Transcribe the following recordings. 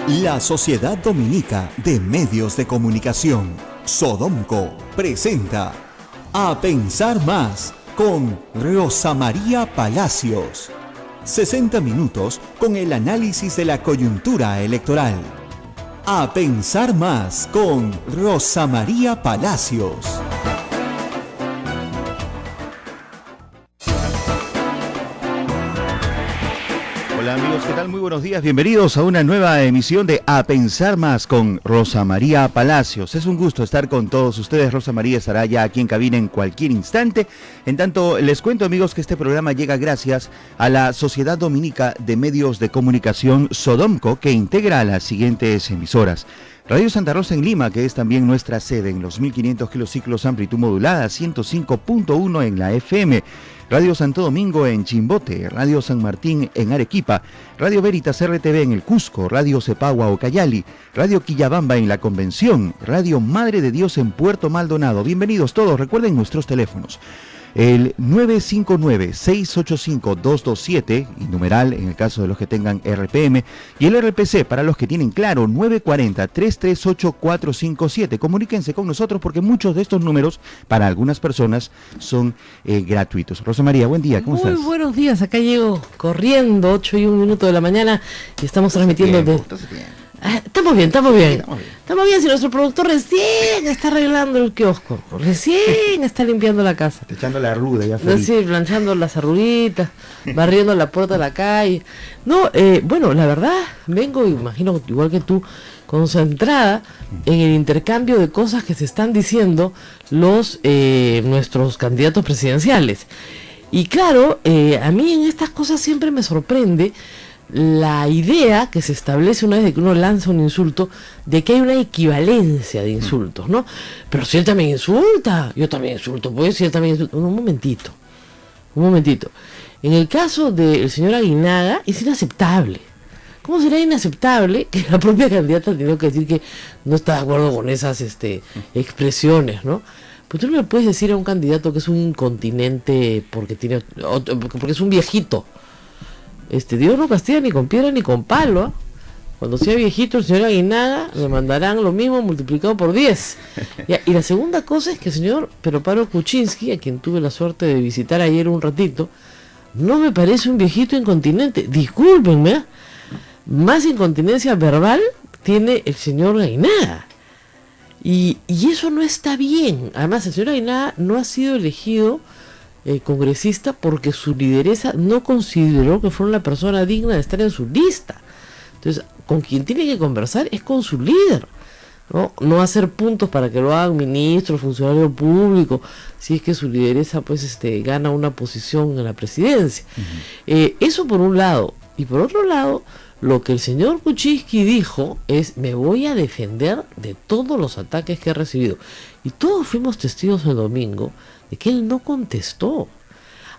La Sociedad Dominica de Medios de Comunicación, Sodomco, presenta A Pensar Más con Rosa María Palacios. 60 minutos con el análisis de la coyuntura electoral. A Pensar Más con Rosa María Palacios. Hola amigos, ¿qué tal? Muy buenos días, bienvenidos a una nueva emisión de A Pensar Más con Rosa María Palacios. Es un gusto estar con todos ustedes. Rosa María estará ya aquí en cabina en cualquier instante. En tanto, les cuento amigos que este programa llega gracias a la Sociedad Dominica de Medios de Comunicación, Sodomco, que integra a las siguientes emisoras. Radio Santa Rosa en Lima, que es también nuestra sede en los 1500 kilociclos amplitud modulada, 105.1 en la FM. Radio Santo Domingo en Chimbote, Radio San Martín en Arequipa, Radio Veritas RTV en el Cusco, Radio Cepagua Ocayali, Radio Quillabamba en La Convención, Radio Madre de Dios en Puerto Maldonado. Bienvenidos todos, recuerden nuestros teléfonos. El 959-685-227, y numeral en el caso de los que tengan RPM, y el RPC para los que tienen claro, 940-338-457. Comuníquense con nosotros porque muchos de estos números, para algunas personas, son gratuitos. Rosa María, buen día, ¿cómo estás? Muy buenos días, acá llego corriendo, 8:01 de la mañana, y estamos transmitiendo Estamos bien. Estamos bien, si nuestro productor recién está arreglando el kiosco, recién está limpiando la casa. Echando la arruga ya. Sí, planchando las arruguitas, barriendo la puerta de la calle. No, bueno, la verdad, vengo, imagino, igual que tú, concentrada en el intercambio de cosas que se están diciendo nuestros candidatos presidenciales. Y claro, a mí en estas cosas siempre me sorprende la idea que se establece una vez de que uno lanza un insulto, de que hay una equivalencia de insultos, ¿no? Pero si él también insulta, yo también insulto, pues si él también insulta. Un momentito. En el caso del señor Aguinaga es inaceptable. ¿Cómo será inaceptable que la propia candidata tenga que decir que no está de acuerdo con esas expresiones, ¿no? Pues tú no le puedes decir a un candidato que es un incontinente porque es un viejito. Dios no castiga ni con piedra ni con palo, ¿eh? Cuando sea viejito el señor Aguinaga le mandarán lo mismo multiplicado por 10. Y la segunda cosa es que el señor Paro Kuczynski, a quien tuve la suerte de visitar ayer un ratito, no me parece un viejito incontinente. Discúlpenme, ¿eh? Más incontinencia verbal tiene el señor Aguinaga. Y eso no está bien. Además, el señor Aguinaga no ha sido elegido congresista porque su lideresa no consideró que fuera una persona digna de estar en su lista. Entonces, con quien tiene que conversar es con su líder, no hacer puntos para que lo hagan ministro, funcionario público, si es que su lideresa gana una posición en la presidencia. Eso por un lado. Y por otro lado, lo que el señor Kuczynski dijo es: me voy a defender de todos los ataques que he recibido. Y todos fuimos testigos el domingo de que él no contestó.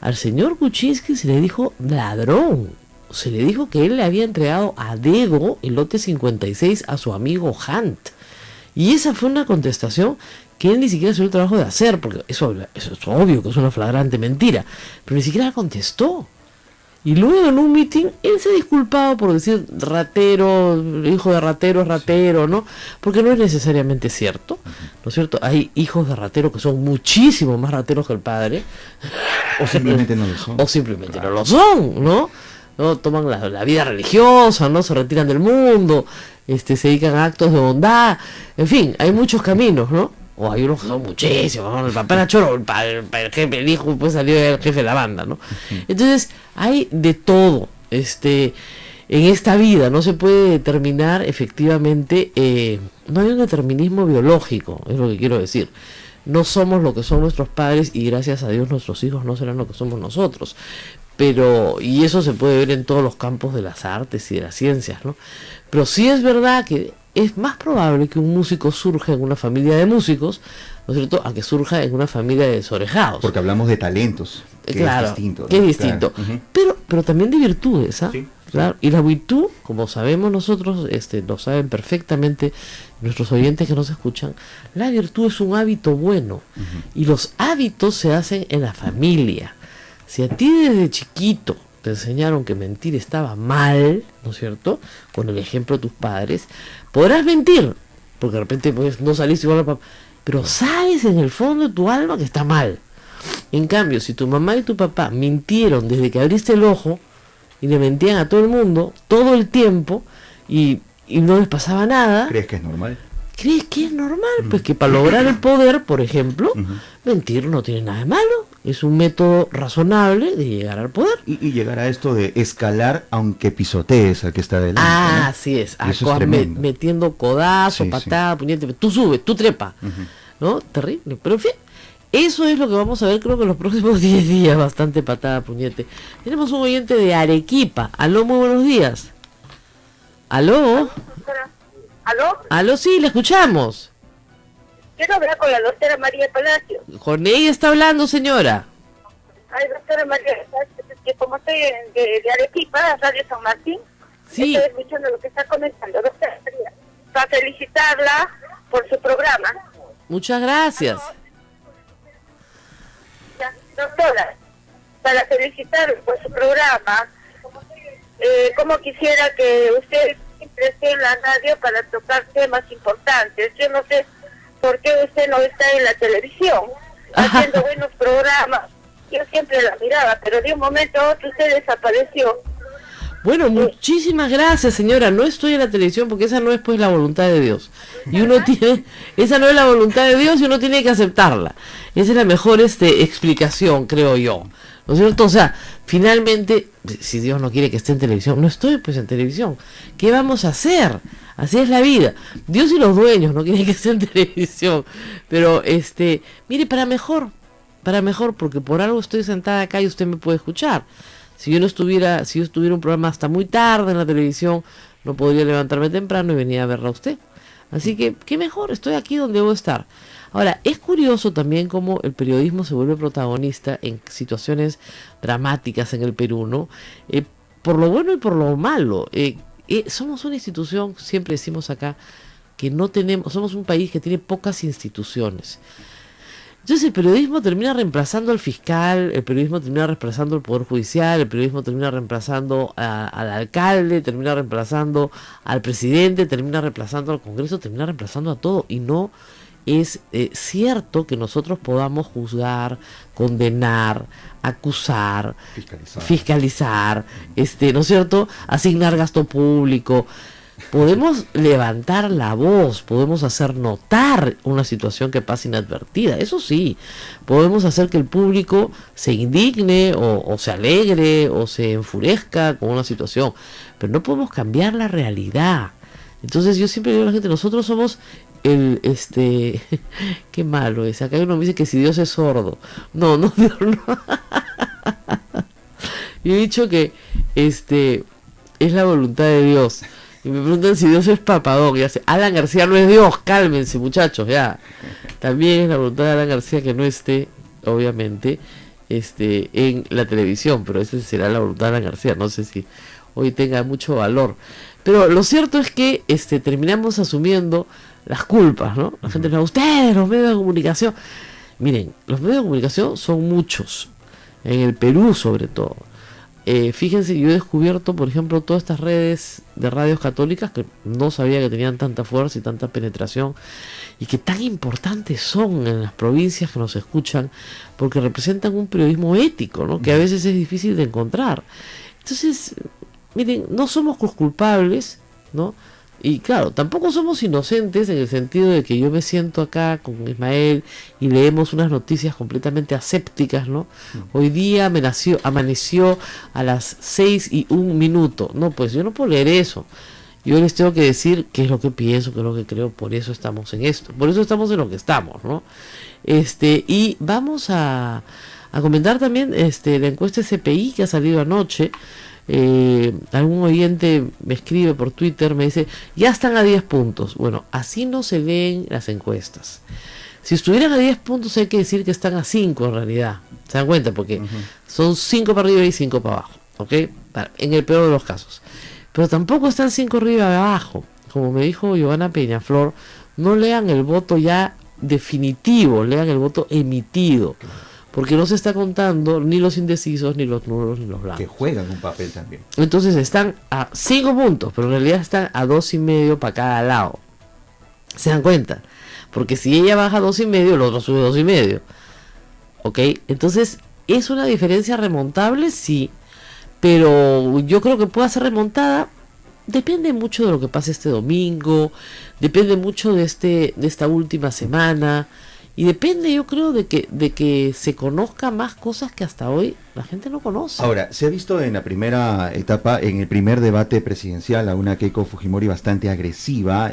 Al señor Kuczynski se le dijo ladrón, se le dijo que él le había entregado a dedo el lote 56 a su amigo Hunt, y esa fue una contestación que él ni siquiera se dio el trabajo de hacer, porque eso es obvio que es una flagrante mentira, pero ni siquiera contestó. Y luego en un meeting él se ha disculpado por decir ratero, hijo de ratero es ratero, ¿no? Porque no es necesariamente cierto, ¿no es cierto? Hay hijos de ratero que son muchísimo más rateros que el padre. O simplemente no lo son. O simplemente no lo son, ¿no? Toman la vida religiosa, ¿no? Se retiran del mundo, se dedican a actos de bondad. En fin, hay muchos caminos, ¿no? O hay unos que son muchísimos, ¿no? El papá era choro, el jefe, el hijo, pues salió el jefe de la banda, ¿no? Entonces, hay de todo, en esta vida, no se puede determinar efectivamente, no hay un determinismo biológico, es lo que quiero decir. No somos lo que son nuestros padres y gracias a Dios nuestros hijos no serán lo que somos nosotros. Y eso se puede ver en todos los campos de las artes y de las ciencias, ¿no? Pero sí es verdad que es más probable que un músico surja en una familia de músicos, ¿no es cierto?, a que surja en una familia de desorejados. Porque hablamos de talentos, claro, es distinto, ¿no? Que es distinto. Claro. Pero también de virtudes, ¿ah? Sí. Claro. Y la virtud, como sabemos nosotros, lo saben perfectamente nuestros oyentes que nos escuchan, la virtud es un hábito bueno. Y los hábitos se hacen en la familia. Si a ti desde chiquito te enseñaron que mentir estaba mal, ¿no es cierto? Con el ejemplo de tus padres, podrás mentir, porque de repente pues, no saliste igual a papá, pero sabes en el fondo de tu alma que está mal. En cambio, si tu mamá y tu papá mintieron desde que abriste el ojo y le mentían a todo el mundo, todo el tiempo, y no les pasaba nada. ¿Crees que es normal? ¿Crees que es normal? Pues que para lograr el poder, por ejemplo, mentir no tiene nada de malo. Es un método razonable de llegar al poder. Y llegar a esto de escalar aunque pisotees al que está delante. Ah, ¿no? así es. Eso es tremendo. Metiendo codazo, Sí, patada, puñete. Tú subes, tú trepa. ¿No? Terrible. Pero en fin, eso es lo que vamos a ver, creo que en los próximos 10 días. Bastante patada, puñete. Tenemos un oyente de Arequipa. Aló, muy buenos días. Aló. ¿Aló? Aló, sí, le escuchamos. Quiero hablar con la doctora María Palacio. Con ella está hablando, señora. Ay, doctora María, es que como estoy de Arequipa, Radio San Martín, Sí. estoy escuchando lo que está comentando. Doctora María, para felicitarla por su programa. Muchas gracias. Ya, doctora, para felicitarla por su programa, como quisiera que usted siempre esté en la radio para tocar temas importantes. Yo no sé por qué usted no está en la televisión haciendo buenos programas. Yo siempre la miraba, pero de un momento a otro usted desapareció. Bueno, muchísimas gracias, señora. No estoy en la televisión porque esa no es pues la voluntad de Dios. Y uno tiene, esa no es la voluntad de Dios y uno tiene que aceptarla. Esa es la mejor explicación, creo yo. ¿No es cierto? O sea, finalmente, si Dios no quiere que esté en televisión, no estoy pues en televisión. ¿Qué vamos a hacer? Así es la vida. Dios y los dueños no quieren que esté en televisión. Pero, mire, para mejor, porque por algo estoy sentada acá y usted me puede escuchar. Si yo tuviera un programa hasta muy tarde en la televisión, no podría levantarme temprano y venir a verla a usted. Así que, qué mejor, estoy aquí donde debo estar. Ahora, es curioso también cómo el periodismo se vuelve protagonista en situaciones dramáticas en el Perú, ¿no? Por lo bueno y por lo malo. Somos una institución, siempre decimos acá, que no tenemos, somos un país que tiene pocas instituciones. Entonces el periodismo termina reemplazando al fiscal, el periodismo termina reemplazando al Poder Judicial, el periodismo termina reemplazando al alcalde, termina reemplazando al presidente, termina reemplazando al Congreso, termina reemplazando a todo. Y no es cierto que nosotros podamos juzgar, condenar, acusar, fiscalizar, ¿no es cierto? Asignar gasto público. Podemos levantar la voz, podemos hacer notar una situación que pasa inadvertida, eso sí, podemos hacer que el público se indigne o se alegre o se enfurezca con una situación, pero no podemos cambiar la realidad. Entonces yo siempre digo a la gente, nosotros somos qué malo es, acá uno me dice que si Dios es sordo, no, Dios no. Yo he dicho que es la voluntad de Dios. Y me preguntan si Dios es papadón. Y hace, Alan García no es Dios, cálmense muchachos, ya. También es la voluntad de Alan García que no esté, obviamente, en la televisión, pero esa será la voluntad de Alan García, no sé si hoy tenga mucho valor. Pero lo cierto es que terminamos asumiendo las culpas, ¿no? La gente nos dice, ustedes, los medios de comunicación. Miren, los medios de comunicación son muchos, en el Perú sobre todo. Fíjense, yo he descubierto, por ejemplo, todas estas redes de radios católicas que no sabía que tenían tanta fuerza y tanta penetración y que tan importantes son en las provincias que nos escuchan porque representan un periodismo ético, ¿no? Que a veces es difícil de encontrar. Entonces, miren, no somos culpables, ¿no? Y claro, tampoco somos inocentes en el sentido de que yo me siento acá con Ismael y leemos unas noticias completamente asépticas, ¿no? Hoy día amaneció a las 6:01. No, pues yo no puedo leer eso. Yo les tengo que decir qué es lo que pienso, qué es lo que creo, por eso estamos en esto. Por eso estamos en lo que estamos, ¿no? Y vamos a comentar también la encuesta SPI que ha salido anoche. Algún oyente me escribe por Twitter, me dice, ya están a 10 puntos. Bueno, así no se ven las encuestas. Si estuvieran a 10 puntos hay que decir que están a 5 en realidad. ¿Se dan cuenta? Porque son 5 para arriba y 5 para abajo, ¿ok? En el peor de los casos. Pero tampoco están 5 arriba y abajo. Como me dijo Giovanna Peñaflor, no lean el voto ya definitivo, lean el voto emitido. porque no se está contando ni los indecisos, ni los nulos, ni los blancos. Que juegan un papel también. Entonces están a 5 puntos, pero en realidad están a 2,5 para cada lado. ¿Se dan cuenta? Porque si ella baja 2,5, el otro sube 2,5. ¿Ok? Entonces, ¿es una diferencia remontable? Sí. Pero yo creo que pueda ser remontada. Depende mucho de lo que pase este domingo. Depende mucho de esta última semana. Y depende, yo creo, de que se conozca más cosas que hasta hoy la gente no conoce. Ahora, se ha visto en la primera etapa, en el primer debate presidencial, a una Keiko Fujimori bastante agresiva,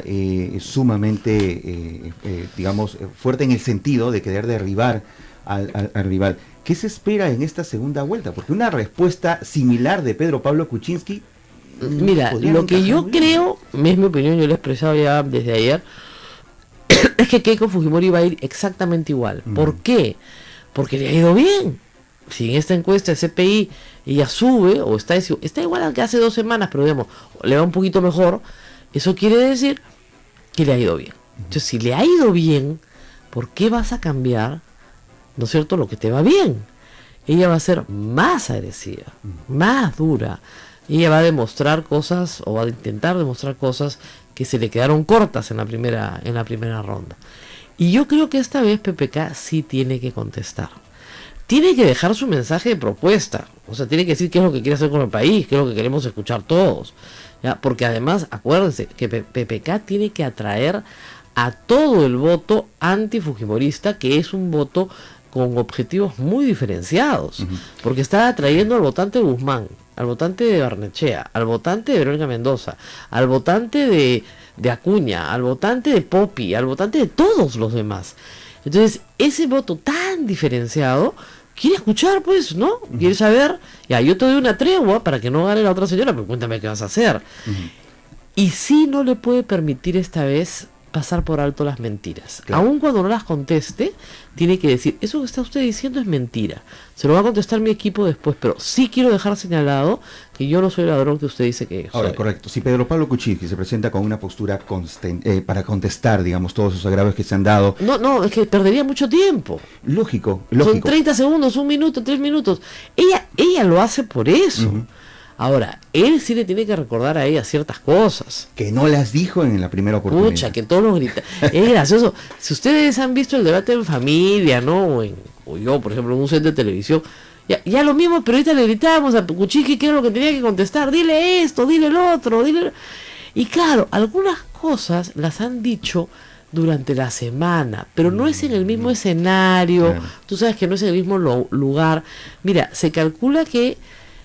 sumamente, digamos, fuerte en el sentido de querer derribar al rival. ¿Qué se espera en esta segunda vuelta? Porque una respuesta similar de Pedro Pablo Kuczynski... Mira, lo que yo creo, es mi opinión, yo lo he expresado ya desde ayer, es que Keiko Fujimori va a ir exactamente igual. ¿Por qué? Porque le ha ido bien. Si en esta encuesta de CPI ella sube, o está igual al que hace 2 semanas, pero digamos, le va un poquito mejor, eso quiere decir que le ha ido bien. Entonces, si le ha ido bien, ¿por qué vas a cambiar, no es cierto, lo que te va bien? Ella va a ser más agresiva, más dura. Ella va a demostrar cosas, o va a intentar demostrar cosas que se le quedaron cortas en la primera ronda. Y yo creo que esta vez PPK sí tiene que contestar. Tiene que dejar su mensaje de propuesta. O sea, tiene que decir qué es lo que quiere hacer con el país, qué es lo que queremos escuchar todos. ¿Ya? Porque además, acuérdense que PPK tiene que atraer a todo el voto antifujimorista, que es un voto con objetivos muy diferenciados. Porque está atrayendo al votante de Guzmán, al votante de Barnechea, al votante de Verónica Mendoza, al votante de Acuña, al votante de Popi, al votante de todos los demás. Entonces, ese voto tan diferenciado quiere escuchar, pues, ¿no? Quiere saber, ya, yo te doy una tregua para que no gane la otra señora, pero cuéntame qué vas a hacer. Y sí no le puede permitir esta vez pasar por alto las mentiras. Claro. Aun cuando no las conteste, tiene que decir, eso que está usted diciendo es mentira. Se lo va a contestar mi equipo después, pero sí quiero dejar señalado que yo no soy el ladrón que usted dice que Ahora, soy. correcto. Si Pedro Pablo Kuczynski se presenta con una postura para contestar, digamos, todos esos agravios que se han dado... No, es que perdería mucho tiempo. Lógico. Son 30 segundos, 1 minuto, 3 minutos. Ella lo hace por eso. Ahora, él sí le tiene que recordar a ella ciertas cosas. Que no las dijo en la primera oportunidad. Pucha, que todos los gritan. Es gracioso. Si ustedes han visto el debate en familia, ¿no? O yo, por ejemplo, en un set de televisión, ya lo mismo, pero ahorita le gritábamos a Kuczynski que era lo que tenía que contestar. Dile esto, dile el otro, dile... Y claro, algunas cosas las han dicho durante la semana, pero no es en el mismo escenario. Claro. Tú sabes que no es en el mismo lugar. Mira, se calcula que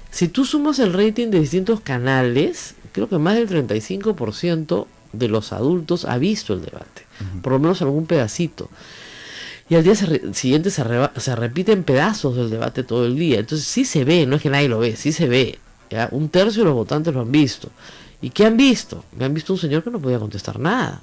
si tú sumas el rating de distintos canales, creo que más del 35% de los adultos ha visto el debate, por lo menos algún pedacito. Y al día siguiente se repiten pedazos del debate todo el día. Entonces sí se ve, no es que nadie lo ve, sí se ve. ¿Ya? 1/3 de los votantes lo han visto. ¿Y qué han visto? Me han visto un señor que no podía contestar nada,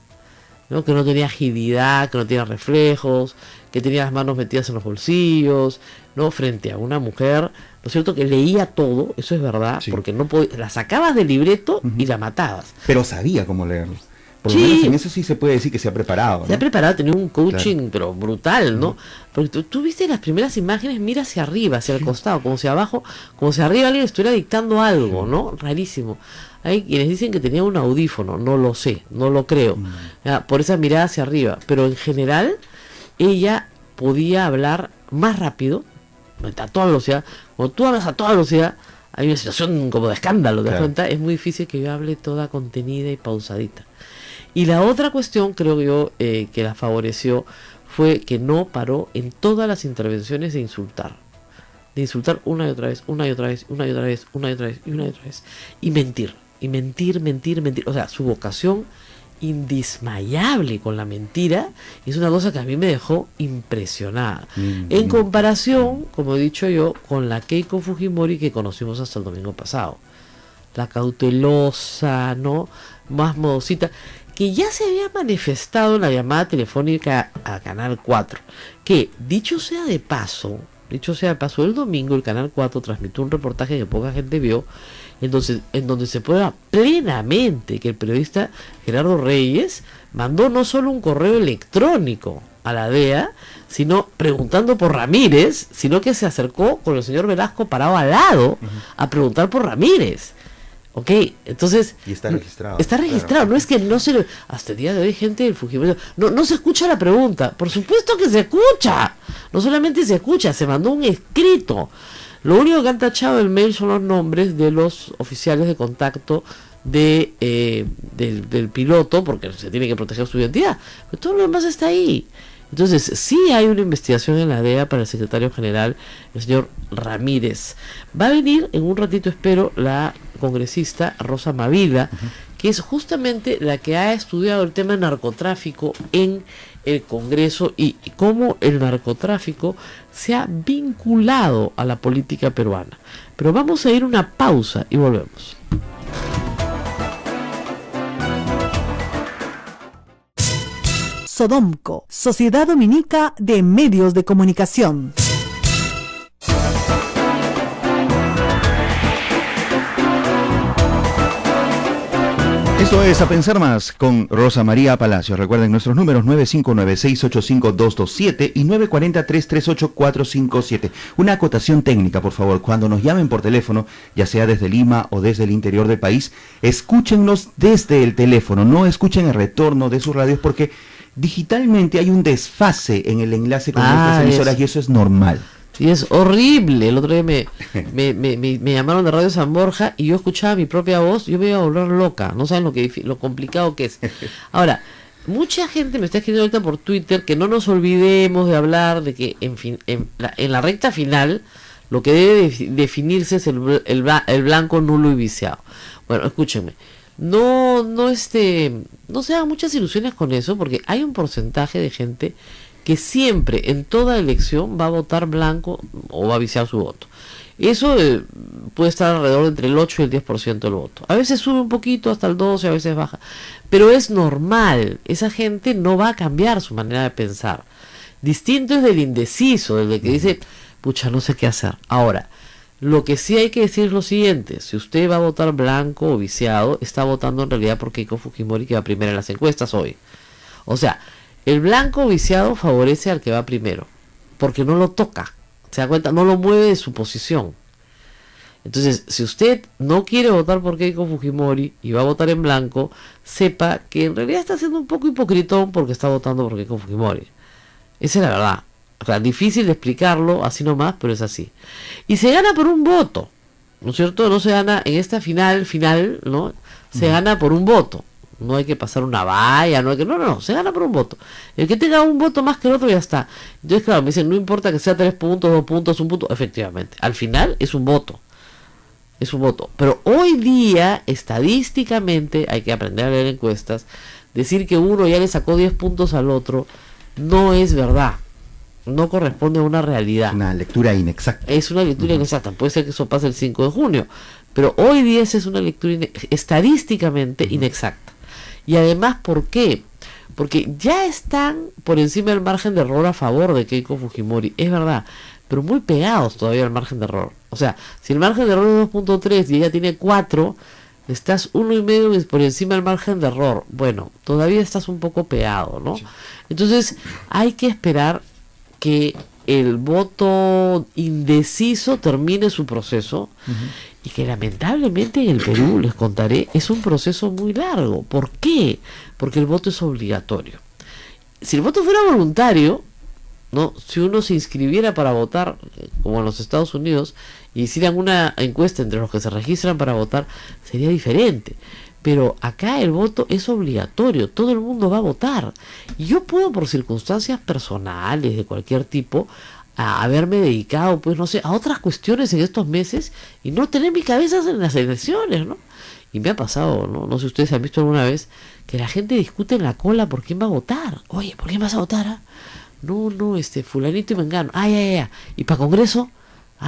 ¿no? Que no tenía agilidad, que no tenía reflejos, que tenía las manos metidas en los bolsillos, ¿no? Frente a una mujer, ¿no es cierto?, que leía todo, eso es verdad, sí. Porque no la sacabas del libreto y la matabas. Pero sabía cómo leerlo. Por lo menos en eso sí se puede decir que se ha preparado, ¿no? Se ha preparado, tenía un coaching, claro, pero brutal, ¿no? Porque tú viste las primeras imágenes, mira hacia arriba, hacia el costado, como si abajo, como si arriba alguien estuviera dictando algo, ¿no? Rarísimo. Hay quienes dicen que tenía un audífono, no lo sé, no lo creo, por esa mirada hacia arriba, pero en general ella podía hablar más rápido, a toda velocidad. Cuando tú hablas a toda velocidad, hay una situación como de escándalo, ¿te das cuenta? Es muy difícil que yo hable toda contenida y pausadita. Y la otra cuestión, creo yo, que la favoreció, fue que no paró en todas las intervenciones de insultar una y otra vez, una y otra vez, una y otra vez, una y otra vez, y una y otra vez, y mentir, o sea, su vocación indismayable con la mentira es una cosa que a mí me dejó impresionada, en comparación, como he dicho yo, con la Keiko Fujimori que conocimos hasta el domingo pasado, la cautelosa, ¿no?, más modosita, que ya se había manifestado en la llamada telefónica a Canal 4, que dicho sea de paso, el domingo el Canal 4 transmitió un reportaje que poca gente vio, en donde se prueba plenamente que el periodista Gerardo Reyes mandó no solo un correo electrónico, a la DEA, sino preguntando por Ramírez, sino que se acercó con el señor Velasco parado al lado a preguntar por Ramírez. Ok, entonces... Y está registrado. Está registrado, claro. No es que no se... Hasta el día de hoy gente del Fujimori... No se escucha la pregunta. Por supuesto que se escucha. No solamente se escucha, se mandó un escrito. Lo único que han tachado el mail son los nombres de los oficiales de contacto del piloto, porque se tiene que proteger su identidad. Pero todo lo demás está ahí. Entonces, sí hay una investigación en la DEA para el secretario general, el señor Ramírez. Va a venir en un ratito, espero, la congresista Rosa Mavila, que es justamente la que ha estudiado el tema de narcotráfico en el Congreso y cómo el narcotráfico se ha vinculado a la política peruana. Pero vamos a ir a una pausa y volvemos. Sodomco, Sociedad Dominica de Medios de Comunicación. Esto es A Pensar Más con Rosa María Palacios. Recuerden nuestros números 959-685-227 y 940-338-457. Una acotación técnica, por favor. Cuando nos llamen por teléfono, ya sea desde Lima o desde el interior del país, escúchennos desde el teléfono. No escuchen el retorno de sus radios porque digitalmente hay un desfase en el enlace con nuestras emisoras y eso es normal. Sí, es horrible. El otro día me llamaron de Radio San Borja y yo escuchaba mi propia voz, yo me iba a volver loca. No saben lo complicado que es. Ahora, mucha gente me está escribiendo ahorita por Twitter que no nos olvidemos de hablar de que en la recta final lo que debe definirse es el blanco, nulo y viciado. Bueno, escúchenme. No se hagan muchas ilusiones con eso, porque hay un porcentaje de gente que siempre, en toda elección, va a votar blanco o va a viciar su voto. Eso puede estar alrededor de entre el 8 y el 10% del voto. A veces sube un poquito hasta el 12, a veces baja. Pero es normal. Esa gente no va a cambiar su manera de pensar. Distinto es del indeciso, del que dice, pucha, no sé qué hacer. Ahora, lo que sí hay que decir es lo siguiente: si usted va a votar blanco o viciado, está votando en realidad por Keiko Fujimori, que va primero en las encuestas hoy. O sea, el blanco o viciado favorece al que va primero, porque no lo toca, se da cuenta, no lo mueve de su posición. Entonces, si usted no quiere votar por Keiko Fujimori y va a votar en blanco, sepa que en realidad está siendo un poco hipocritón porque está votando por Keiko Fujimori. Esa es la verdad. O sea, difícil de explicarlo así nomás, pero es así. Y se gana por un voto, ¿no es cierto? No se gana en esta final, ¿no? Se gana por un voto. No hay que pasar una valla, no, se gana por un voto. El que tenga un voto más que el otro ya está. Entonces, claro, me dicen, no importa que sea 3 puntos, 2 puntos, 1 punto. Efectivamente, al final es un voto. Es un voto. Pero hoy día, estadísticamente, hay que aprender a leer encuestas. Decir que uno ya le sacó 10 puntos al otro no es verdad. No corresponde a una realidad. Una lectura inexacta. Es una lectura inexacta. Puede ser que eso pase el 5 de junio. Pero hoy día esa es una lectura estadísticamente inexacta. Y además, ¿por qué? Porque ya están por encima del margen de error a favor de Keiko Fujimori. Es verdad. Pero muy pegados todavía al margen de error. O sea, si el margen de error es 2.3 y ella tiene 4, estás 1,5 por encima del margen de error. Bueno, todavía estás un poco pegado, ¿no? Sí. Entonces, hay que esperar que el voto indeciso termine su proceso y que lamentablemente en el Perú, les contaré, es un proceso muy largo. ¿Por qué? Porque el voto es obligatorio. Si el voto fuera voluntario, ¿no? Si uno se inscribiera para votar, como en los Estados Unidos, y hicieran una encuesta entre los que se registran para votar, sería diferente. Pero acá el voto es obligatorio, todo el mundo va a votar. Y yo puedo, por circunstancias personales de cualquier tipo, a haberme dedicado, pues no sé, a otras cuestiones en estos meses y no tener mi cabeza en las elecciones, ¿no? Y me ha pasado, no sé si ustedes han visto alguna vez, que la gente discute en la cola por quién va a votar. Oye, ¿por quién vas a votar? ¿Ah? No, fulanito y mengano. Ya. ¿Y para Congreso?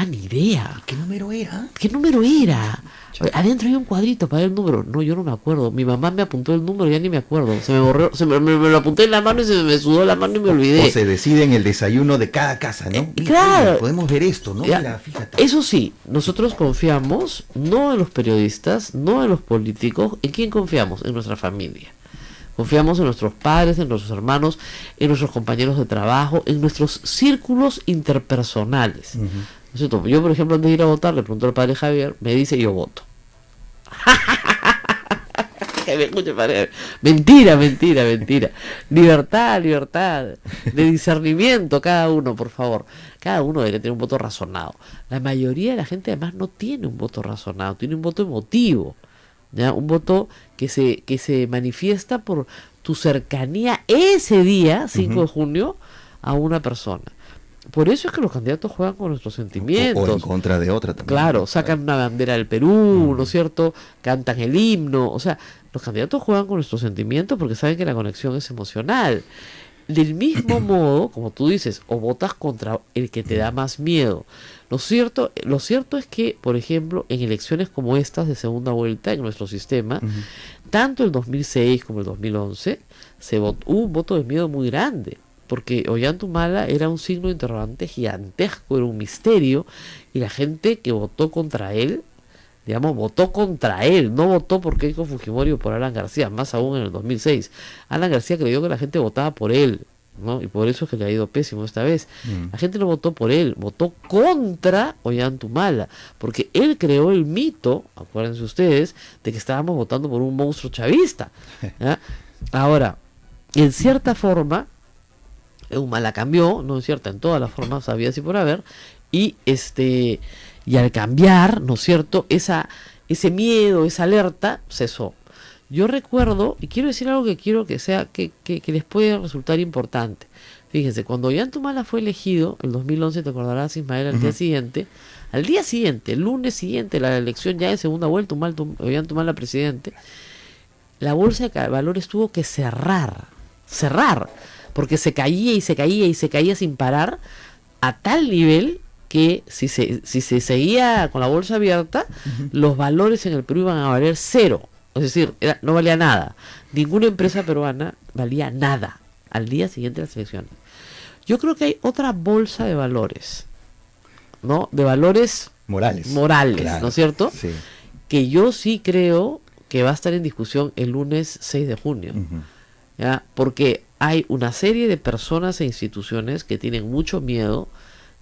Ni idea. ¿Qué número era? ¿Qué número era? Oye, adentro hay un cuadrito para el número. No, yo no me acuerdo. Mi mamá me apuntó el número, ya ni me acuerdo. Se me borró, me lo apunté en la mano y se me sudó la mano y me olvidé. O se decide en el desayuno de cada casa, ¿no? Claro. Podemos ver esto, ¿no? Ya, mira, fíjate. Eso sí, nosotros confiamos no en los periodistas, no en los políticos. ¿En quién confiamos? En nuestra familia. Confiamos en nuestros padres, en nuestros hermanos, en nuestros compañeros de trabajo, en nuestros círculos interpersonales. ¿No es cierto? Yo, por ejemplo, antes de ir a votar, le pregunto al padre Javier, me dice, yo voto. Que me escuche, padre. Mentira, mentira, mentira. Libertad, libertad. De discernimiento cada uno, por favor. Cada uno debe tener un voto razonado. La mayoría de la gente además no tiene un voto razonado, tiene un voto emotivo. ¿Ya? Un voto que se manifiesta por tu cercanía ese día, 5 de junio, a una persona. Por eso es que los candidatos juegan con nuestros sentimientos. O en contra de otra también. Claro, sacan una bandera del Perú, ¿no es cierto? Cantan el himno. O sea, los candidatos juegan con nuestros sentimientos porque saben que la conexión es emocional. Del mismo modo, como tú dices, o votas contra el que te da más miedo. Lo cierto es que, por ejemplo, en elecciones como estas de segunda vuelta en nuestro sistema, tanto el 2006 como el 2011, hubo un voto de miedo muy grande, porque Ollanta era un signo de interrogante gigantesco, era un misterio, y la gente que votó contra él, digamos, votó contra él, no votó por Keiko Fujimori o por Alan García, más aún en el 2006. Alan García creyó que la gente votaba por él, ¿no? Y por eso es que le ha ido pésimo esta vez. La gente no votó por él, votó contra Ollanta Humala, porque él creó el mito, acuérdense ustedes, de que estábamos votando por un monstruo chavista, ¿ya? Ahora, en cierta forma, Humala cambió, no es cierta, en todas las formas había así por haber, y al cambiar, ¿no es cierto?, ese miedo, esa alerta, cesó. Yo recuerdo, y quiero decir algo que quiero que sea, que les puede resultar importante. Fíjense, cuando Ollanta Humala fue elegido, el 2011, te acordarás, Ismael, al día siguiente, el lunes siguiente, la elección ya de segunda vuelta, Ollanta Humala presidente, la bolsa de valores tuvo que cerrar, porque se caía y se caía y se caía sin parar, a tal nivel que si se seguía con la bolsa abierta, los valores en el Perú iban a valer cero. Es decir, no valía nada. Ninguna empresa peruana valía nada al día siguiente de las elecciones. Yo creo que hay otra bolsa de valores, ¿no? De valores morales, claro, ¿no es cierto? Sí. Que yo sí creo que va a estar en discusión el lunes 6 de junio. ¿Ya? Porque hay una serie de personas e instituciones que tienen mucho miedo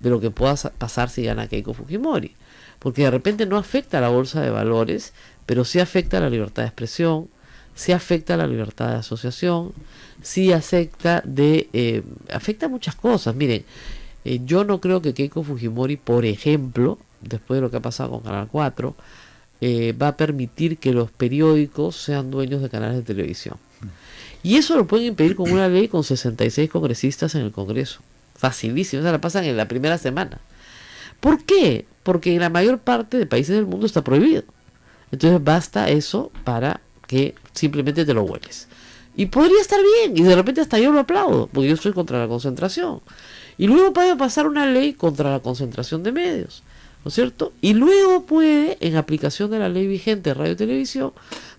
de lo que pueda pasar si gana Keiko Fujimori, porque de repente no afecta a la bolsa de valores, pero sí afecta a la libertad de expresión, sí afecta a la libertad de asociación, sí afecta afecta muchas cosas. Miren, yo no creo que Keiko Fujimori, por ejemplo, después de lo que ha pasado con Canal 4, va a permitir que los periódicos sean dueños de canales de televisión. Y eso lo pueden impedir con una ley con 66 congresistas en el Congreso. Facilísimo, se la pasan en la primera semana. ¿Por qué? Porque en la mayor parte de países del mundo está prohibido. Entonces basta eso para que simplemente te lo hueles. Y podría estar bien, y de repente hasta yo lo aplaudo, porque yo estoy contra la concentración. Y luego puede pasar una ley contra la concentración de medios, ¿no es cierto? Y luego puede, en aplicación de la ley vigente de radio y televisión,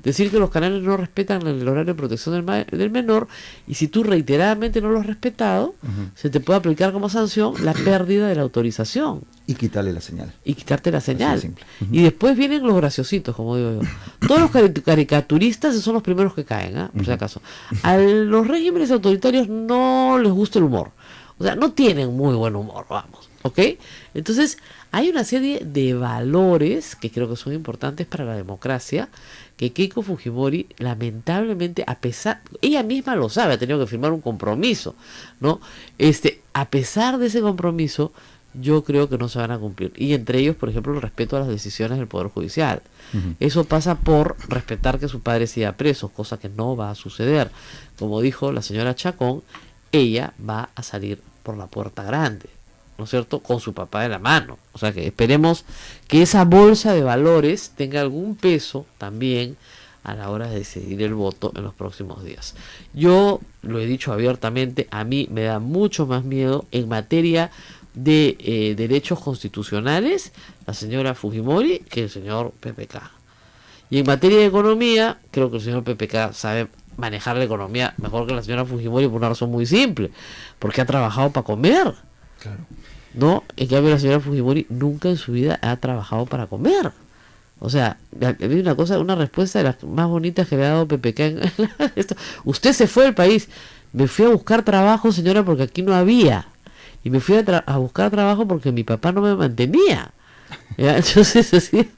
decir que los canales no respetan el horario de protección del menor, y si tú reiteradamente no lo has respetado, se te puede aplicar como sanción la pérdida de la autorización. Y quitarle la señal. Y quitarte la señal. Y después vienen los graciositos, como digo yo. Todos los caricaturistas son los primeros que caen, por si acaso. A los regímenes autoritarios no les gusta el humor. O sea, no tienen muy buen humor, vamos. ¿Ok? Entonces, hay una serie de valores que creo que son importantes para la democracia, que Keiko Fujimori, lamentablemente, ella misma lo sabe, ha tenido que firmar un compromiso, ¿no? A pesar de ese compromiso, yo creo que no se van a cumplir. Y entre ellos, por ejemplo, el respeto a las decisiones del Poder Judicial. Eso pasa por respetar que su padre siga preso, cosa que no va a suceder. Como dijo la señora Chacón, ella va a salir por la puerta grande, ¿no es cierto?, con su papá de la mano. O sea que esperemos que esa bolsa de valores tenga algún peso también a la hora de decidir el voto en los próximos días. Yo lo he dicho abiertamente, a mí me da mucho más miedo en materia de derechos constitucionales la señora Fujimori que el señor PPK. Y en materia de economía, creo que el señor PPK sabe manejar la economía mejor que la señora Fujimori por una razón muy simple, porque ha trabajado para comer. Claro. ¿No? En cambio la señora Fujimori nunca en su vida ha trabajado para comer, O sea, había una respuesta de las más bonitas que le ha dado PPK esto. Usted se fue del país. Me fui a buscar trabajo, señora, porque aquí no había. Y me fui a buscar trabajo porque mi papá no me mantenía. ¿Ya? Entonces, así.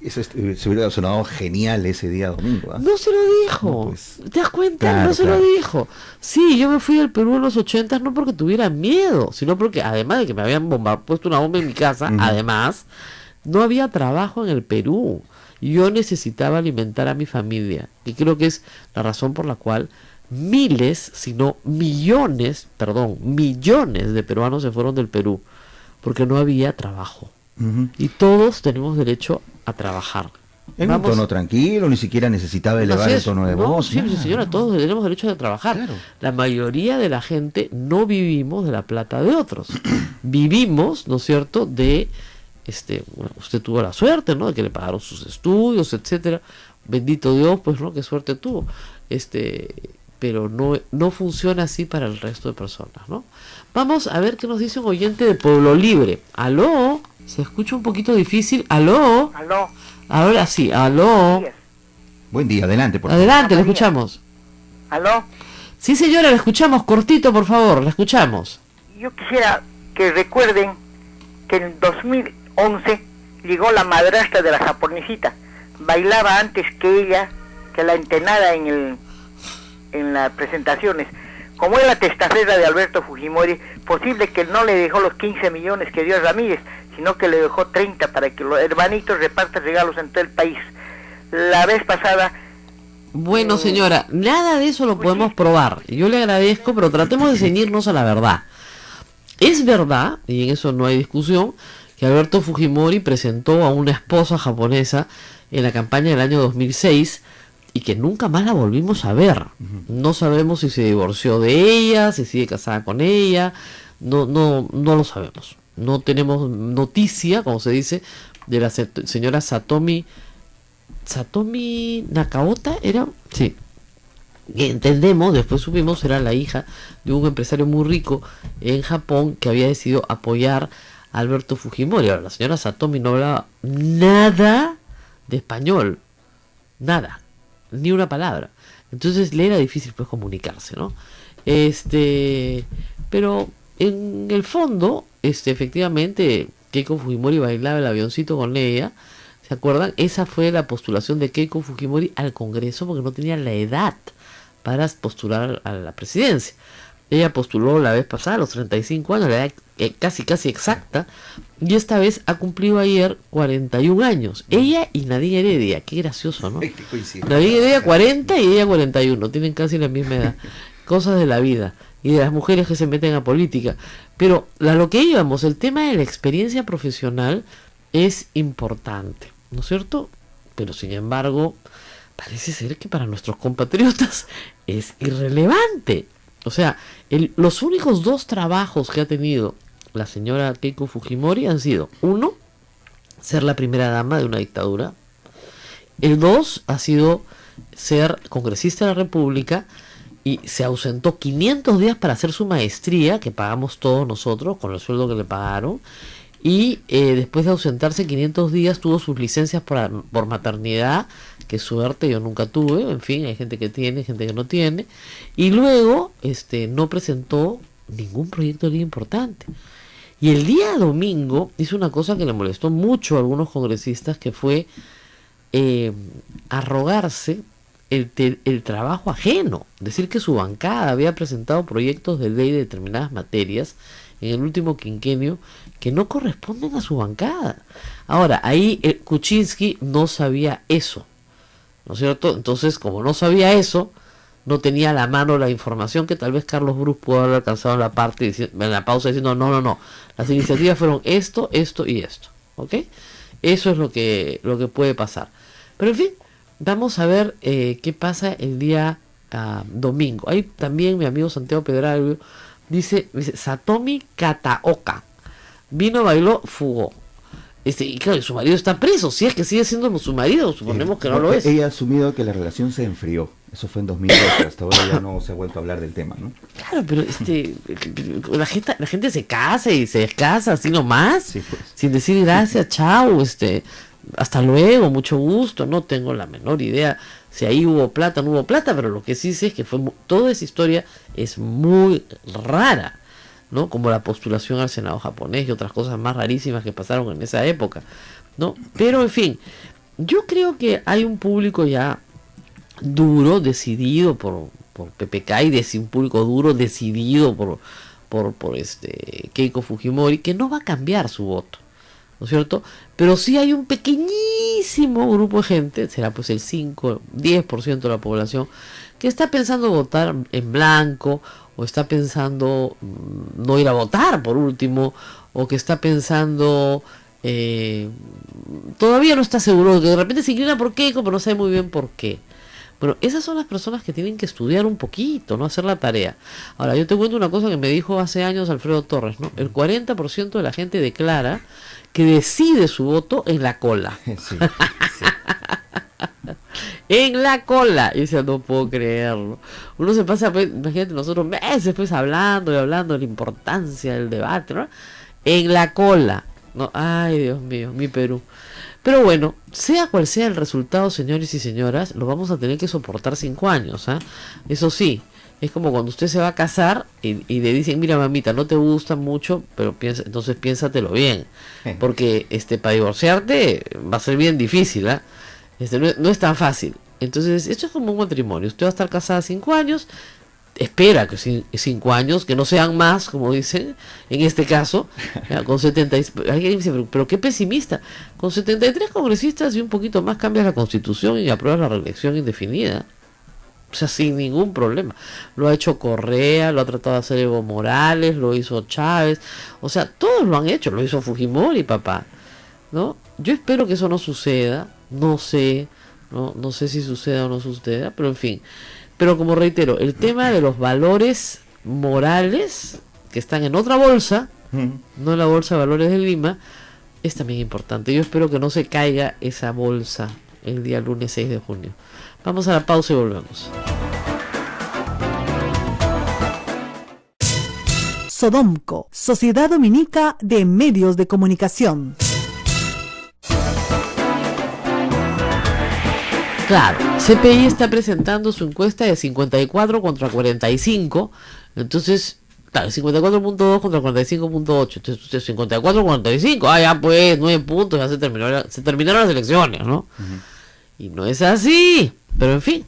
Eso se hubiera sonado genial ese día domingo. No se lo dijo. No, pues, ¿Te das cuenta? claro, No se lo dijo. Sí, yo me fui del Perú en los 80 no porque tuviera miedo, sino porque además de que me habían puesto una bomba en mi casa, además, no había trabajo en el Perú. Yo necesitaba alimentar a mi familia. Y creo que es la razón por la cual miles, si no millones de peruanos se fueron del Perú. Porque no había trabajo. Y todos tenemos derecho a trabajar. En un tono tranquilo, ni siquiera necesitaba elevar el tono de voz. Sí, señora, todos tenemos derecho a trabajar. Claro. La mayoría de la gente no vivimos de la plata de otros. Vivimos, ¿no es cierto?, de, bueno, usted tuvo la suerte, ¿no?, de que le pagaron sus estudios, etcétera. Bendito Dios, pues, ¿no?, qué suerte tuvo. Pero no funciona así para el resto de personas, ¿no? Vamos a ver qué nos dice un oyente de Pueblo Libre. ¿Aló? Se escucha un poquito difícil. ¿Aló? ¿Aló? Ahora sí, ¿aló? Buen día, adelante, por favor. Adelante, le escuchamos. ¿Aló? Sí, señora, le escuchamos. Cortito, por favor, le escuchamos. Yo quisiera que recuerden que en 2011 llegó la madrastra de la japonesita. Bailaba antes que ella, que la entenada en las presentaciones. Como es la testaferra de Alberto Fujimori, posible que no le dejó los 15 millones que dio a Ramírez, sino que le dejó 30 para que los hermanitos repartan regalos en todo el país. La vez pasada... Bueno, señora, nada de eso lo podemos probar. Yo le agradezco, pero tratemos de ceñirnos a la verdad. Es verdad, y en eso no hay discusión, que Alberto Fujimori presentó a una esposa japonesa en la campaña del año 2006, y que nunca más la volvimos a ver. No sabemos si se divorció de ella, si sigue casada con ella, no lo sabemos. No tenemos noticia, como se dice, de la señora Satomi Nakaota, ¿era? Sí. Que entendemos, después supimos, era la hija de un empresario muy rico en Japón que había decidido apoyar a Alberto Fujimori. Ahora, la señora Satomi no hablaba nada de español, nada, ni una palabra. Entonces le era difícil pues comunicarse, ¿no? Pero en el fondo, efectivamente, Keiko Fujimori bailaba el avioncito con ella. ¿Se acuerdan? Esa fue la postulación de Keiko Fujimori al Congreso porque no tenía la edad para postular a la presidencia. Ella postuló la vez pasada a los 35 años, la edad casi exacta, y esta vez ha cumplido ayer 41 años. Ella y Nadine Heredia, qué gracioso, ¿no? Nadine Heredia 40 y ella 41, tienen casi la misma edad. Cosas de la vida y de las mujeres que se meten a política. Pero a lo que íbamos, el tema de la experiencia profesional es importante, ¿no es cierto? Pero sin embargo, parece ser que para nuestros compatriotas es irrelevante. O sea, los únicos dos trabajos que ha tenido la señora Keiko Fujimori han sido: uno, ser la primera dama de una dictadura; el dos ha sido ser congresista de la República, y se ausentó 500 días para hacer su maestría, que pagamos todos nosotros con el sueldo que le pagaron, y después de ausentarse 500 días tuvo sus licencias por maternidad. Qué suerte, yo nunca tuve. En fin, hay gente que tiene, gente que no tiene. Y luego no presentó ningún proyecto de ley importante. Y el día domingo hizo una cosa que le molestó mucho a algunos congresistas, que fue arrogarse el trabajo ajeno. Decir que su bancada había presentado proyectos de ley de determinadas materias en el último quinquenio que no corresponden a su bancada. Ahora, ahí Kuczynski no sabía eso, ¿no es cierto? Entonces, como no sabía eso, no tenía a la mano la información que tal vez Carlos Brus pudo haber alcanzado en la pausa, diciendo no, las iniciativas fueron esto y esto, ¿ok? Eso es lo que puede pasar. Pero en fin, vamos a ver qué pasa el día domingo. Ahí también mi amigo Santiago Pedralbio dice Satomi Kataoka vino, bailó, fugó. Y claro, su marido está preso. Si es que sigue siendo su marido, suponemos que no lo es. Ella ha asumido que la relación se enfrió. Eso fue en 2012. Hasta ahora ya no se ha vuelto a hablar del tema, ¿no? Claro, pero la gente se casa y se descasa así nomás, sí, pues, sin decir gracias, chao. hasta luego, mucho gusto, no tengo la menor idea si ahí hubo plata o no hubo plata, pero lo que sí sé es que toda esa historia es muy rara, ¿no? Como la postulación al Senado japonés y otras cosas más rarísimas que pasaron en esa época, ¿no? Pero en fin, yo creo que hay un público ya duro, decidido por PPK, y un público duro, decidido por Keiko Fujimori, que no va a cambiar su voto, ¿no es cierto? Pero sí hay un pequeñísimo grupo de gente, será pues el 5-10% de la población, que está pensando votar en blanco, o está pensando no ir a votar por último, o que está pensando todavía no está seguro, que de repente se inclina por Keiko, pero no sabe muy bien por qué. Bueno, esas son las personas que tienen que estudiar un poquito, no hacer la tarea. Ahora, yo te cuento una cosa que me dijo hace años Alfredo Torres, ¿no? El 40% de la gente declara que decide su voto en la cola. Sí, sí. En la cola. Y decía, no puedo creerlo. Uno se pasa, pues, imagínate, nosotros meses pues hablando y hablando de la importancia del debate, ¿no? En la cola. No, ay, Dios mío, mi Perú. Pero bueno, sea cual sea el resultado, señores y señoras, lo vamos a tener que soportar 5 años, ¿eh? Eso sí, es como cuando usted se va a casar y le dicen, mira mamita, no te gusta mucho, pero entonces piénsatelo bien, porque para divorciarte va a ser bien difícil, ¿eh? No es tan fácil. Entonces, esto es como un matrimonio. Usted va a estar casada 5 años, espera que 5 años, que no sean más, como dicen, en este caso, con 70, alguien dice, pero qué pesimista, con 73 congresistas y un poquito más cambias la Constitución y apruebas la reelección indefinida, o sea, sin ningún problema. Lo ha hecho Correa, lo ha tratado de hacer Evo Morales, lo hizo Chávez, o sea, todos lo han hecho, lo hizo Fujimori, papá, ¿no? Yo espero que eso no suceda, no sé si suceda o no suceda, pero en fin. Pero como reitero, el tema de los valores morales que están en otra bolsa, no en la bolsa de valores de Lima, es también importante. Yo espero que no se caiga esa bolsa el día lunes 6 de junio. Vamos a la pausa y volvemos. Sodomco, Sociedad Dominica de Medios de Comunicación. Claro, CPI está presentando su encuesta de 54 contra 45, entonces, claro, 54.2 contra 45.8, entonces 54-45, ya pues, 9 puntos, ya se terminaron las elecciones, ¿no? Y no es así, pero en fin,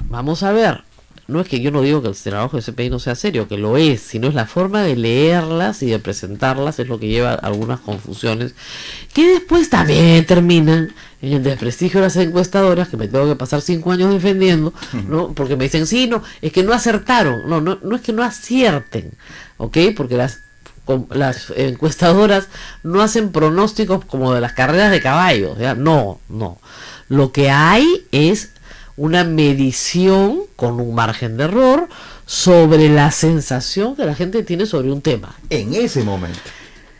vamos a ver. No es que yo no digo que el trabajo de CPI no sea serio, que lo es, sino es la forma de leerlas y de presentarlas es lo que lleva a algunas confusiones que después también terminan en el desprestigio de las encuestadoras, que me tengo que pasar 5 años defendiendo, ¿no? Porque me dicen, sí, no, es que no acertaron, no es que no acierten, ¿ok? Porque las encuestadoras no hacen pronósticos como de las carreras de caballos, ¿ya? No, lo que hay es una medición con un margen de error sobre la sensación que la gente tiene sobre un tema. En ese momento.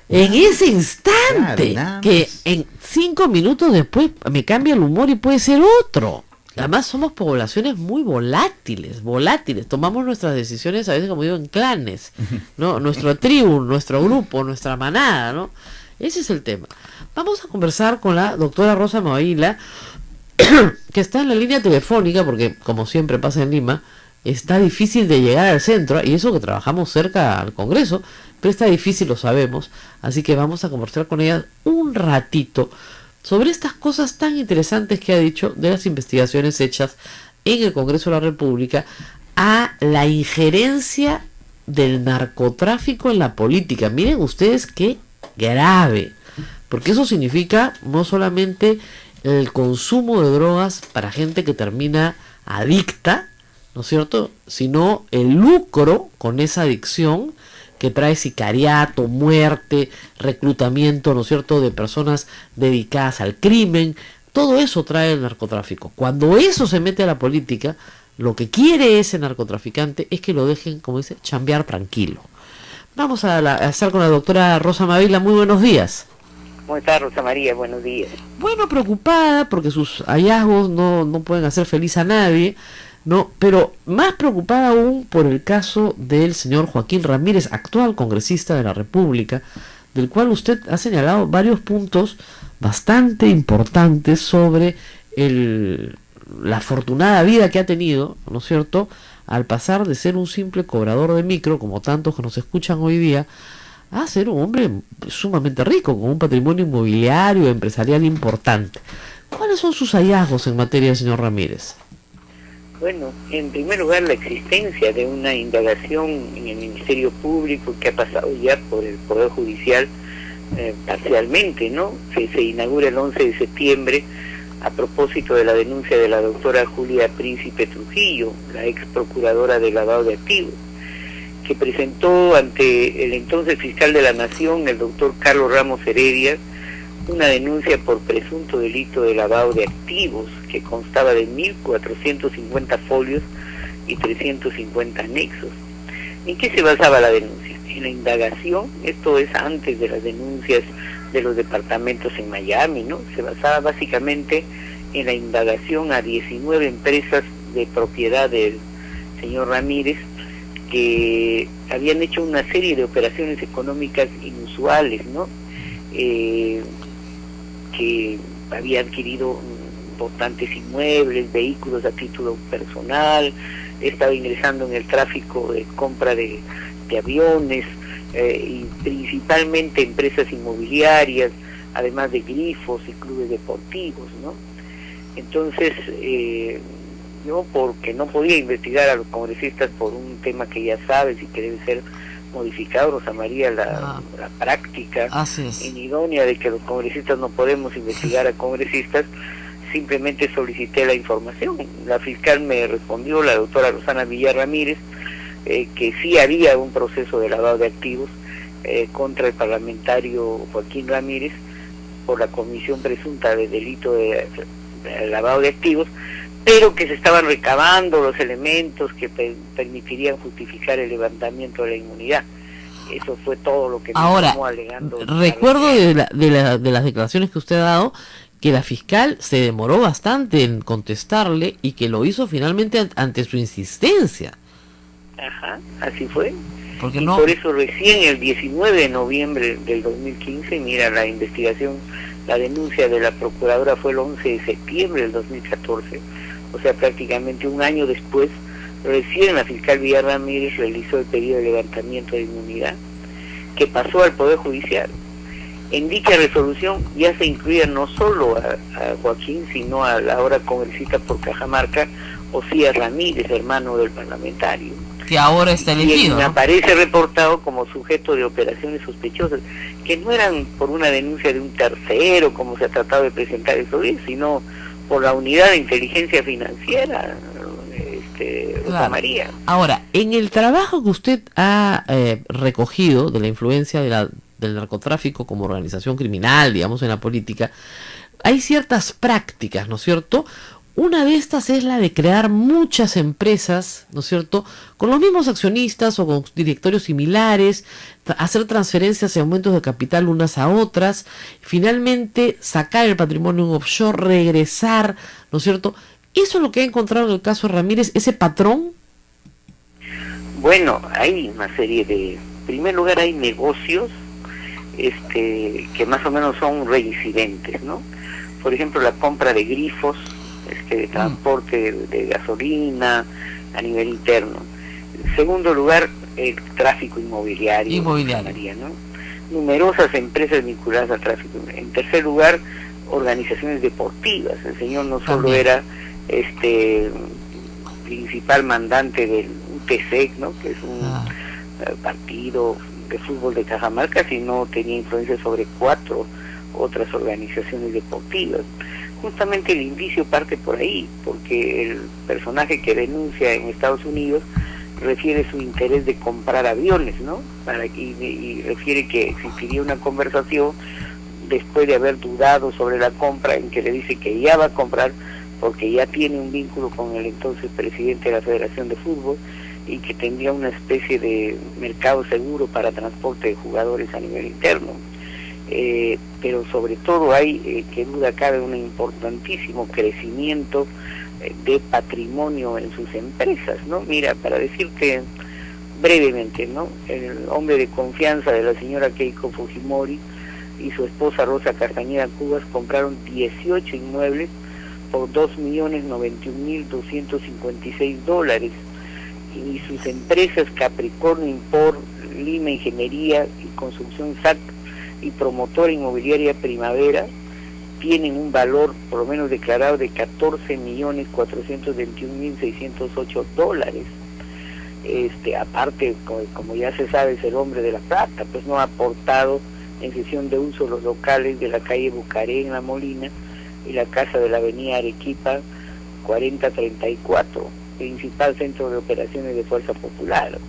En ese instante, claro, que en 5 minutos después me cambia el humor y puede ser otro. Además somos poblaciones muy volátiles. Tomamos nuestras decisiones a veces, como digo, en clanes, ¿no? Nuestra tribu, nuestro grupo, nuestra manada, ¿no? Ese es el tema. Vamos a conversar con la doctora Rosa Mavila, que está en la línea telefónica, porque como siempre pasa en Lima, está difícil de llegar al centro, y eso que trabajamos cerca al Congreso, pero está difícil, lo sabemos, así que vamos a conversar con ella un ratito sobre estas cosas tan interesantes que ha dicho de las investigaciones hechas en el Congreso de la República a la injerencia del narcotráfico en la política. Miren ustedes qué grave, porque eso significa no solamente el consumo de drogas para gente que termina adicta, ¿no es cierto?, sino el lucro con esa adicción que trae sicariato, muerte, reclutamiento, ¿no es cierto?, de personas dedicadas al crimen. Todo eso trae el narcotráfico. Cuando eso se mete a la política, lo que quiere ese narcotraficante es que lo dejen, como dice, chambear tranquilo. Vamos a estar con la doctora Rosa Mavila. Muy buenos días. ¿Cómo está, Rosa María? Buenos días. Bueno, preocupada porque sus hallazgos no pueden hacer feliz a nadie, ¿no? Pero más preocupada aún por el caso del señor Joaquín Ramírez, actual congresista de la República, del cual usted ha señalado varios puntos bastante importantes sobre la afortunada vida que ha tenido, ¿no es cierto?, al pasar de ser un simple cobrador de micro, como tantos que nos escuchan hoy día, a ser un hombre sumamente rico, con un patrimonio inmobiliario, empresarial importante. ¿Cuáles son sus hallazgos en materia, señor Ramírez? Bueno, en primer lugar, la existencia de una indagación en el Ministerio Público que ha pasado ya por el Poder Judicial parcialmente, ¿no? Se inaugura el 11 de septiembre a propósito de la denuncia de la doctora Julia Príncipe Trujillo, la ex procuradora de lavado de activos, que presentó ante el entonces fiscal de la Nación, el doctor Carlos Ramos Heredia, una denuncia por presunto delito de lavado de activos que constaba de 1.450 folios y 350 anexos. ¿En qué se basaba la denuncia? En la indagación, esto es antes de las denuncias de los departamentos en Miami, ¿no? Se basaba básicamente en la indagación a 19 empresas de propiedad del señor Ramírez que habían hecho una serie de operaciones económicas inusuales, ¿no? Que había adquirido importantes inmuebles, vehículos a título personal, estaba ingresando en el tráfico de compra de aviones, y principalmente empresas inmobiliarias, además de grifos y clubes deportivos, ¿no? Entonces, yo, porque no podía investigar a los congresistas por un tema que ya sabes y que debe ser modificado, Rosa María, la práctica inidónea de que los congresistas no podemos investigar a congresistas, simplemente solicité la información. La fiscal me respondió, la doctora Rosana Villar Ramírez, que sí había un proceso de lavado de activos contra el parlamentario Joaquín Ramírez por la comisión presunta de delito de lavado de activos, pero que se estaban recabando los elementos que permitirían justificar el levantamiento de la inmunidad. Eso fue todo lo que me estamos alegando. Recuerdo de las declaraciones que usted ha dado que la fiscal se demoró bastante en contestarle y que lo hizo finalmente ante su insistencia. Ajá, así fue. Porque y no... por eso recién el 19 de noviembre del 2015, mira, la investigación, la denuncia de la procuradora fue el 11 de septiembre del 2014, o sea, prácticamente un año después, recién la fiscal Villar Ramírez realizó el pedido de levantamiento de inmunidad, que pasó al Poder Judicial. En dicha resolución ya se incluía no solo a Joaquín, sino a la ahora congresista por Cajamarca, Osías Ramírez, hermano del parlamentario, que ahora está elegido, me ¿no? aparece reportado como sujeto de operaciones sospechosas, que no eran por una denuncia de un tercero, como se ha tratado de presentar estos días, sino por la unidad de inteligencia financiera, Rosa María. Ahora, en el trabajo que usted ha recogido de la influencia del narcotráfico como organización criminal, digamos, en la política, hay ciertas prácticas, ¿no es cierto? Una de estas es la de crear muchas empresas, ¿no es cierto?, con los mismos accionistas o con directorios similares, hacer transferencias y aumentos de capital unas a otras, finalmente sacar el patrimonio en offshore, regresar, ¿no es cierto? ¿Eso es lo que ha encontrado en el caso Ramírez, ese patrón? Bueno, hay una serie de... En primer lugar, hay negocios que más o menos son reincidentes, ¿no? Por ejemplo, la compra de grifos, de transporte de gasolina a nivel interno. En segundo lugar, el tráfico inmobiliario. María, ¿no? Numerosas empresas vinculadas al tráfico. En tercer lugar, organizaciones deportivas. El señor no solo era principal mandante del UTC, ¿no?, que es un partido de fútbol de Cajamarca, sino tenía influencia sobre 4 otras organizaciones deportivas. Justamente el indicio parte por ahí, porque el personaje que denuncia en Estados Unidos refiere su interés de comprar aviones, ¿no? Y refiere que existiría una conversación después de haber dudado sobre la compra, en que le dice que ya va a comprar porque ya tiene un vínculo con el entonces presidente de la Federación de Fútbol y que tendría una especie de mercado seguro para transporte de jugadores a nivel interno. Pero sobre todo hay, que duda cabe, un importantísimo crecimiento de patrimonio en sus empresas, ¿no? Mira, para decirte brevemente, ¿no? El hombre de confianza de la señora Keiko Fujimori y su esposa Rosa Castañeda Cubas compraron 18 inmuebles por $2.091.256, y sus empresas Capricornio Import, Lima Ingeniería y Construcción SAC y Promotora Inmobiliaria Primavera tienen un valor por lo menos declarado de $14.421.608. Aparte, como ya se sabe, es el hombre de la plata, pues no ha aportado en cesión de uso los locales de la calle Bucaré en La Molina y la casa de la avenida Arequipa 4034, principal centro de operaciones de Fuerza Popular.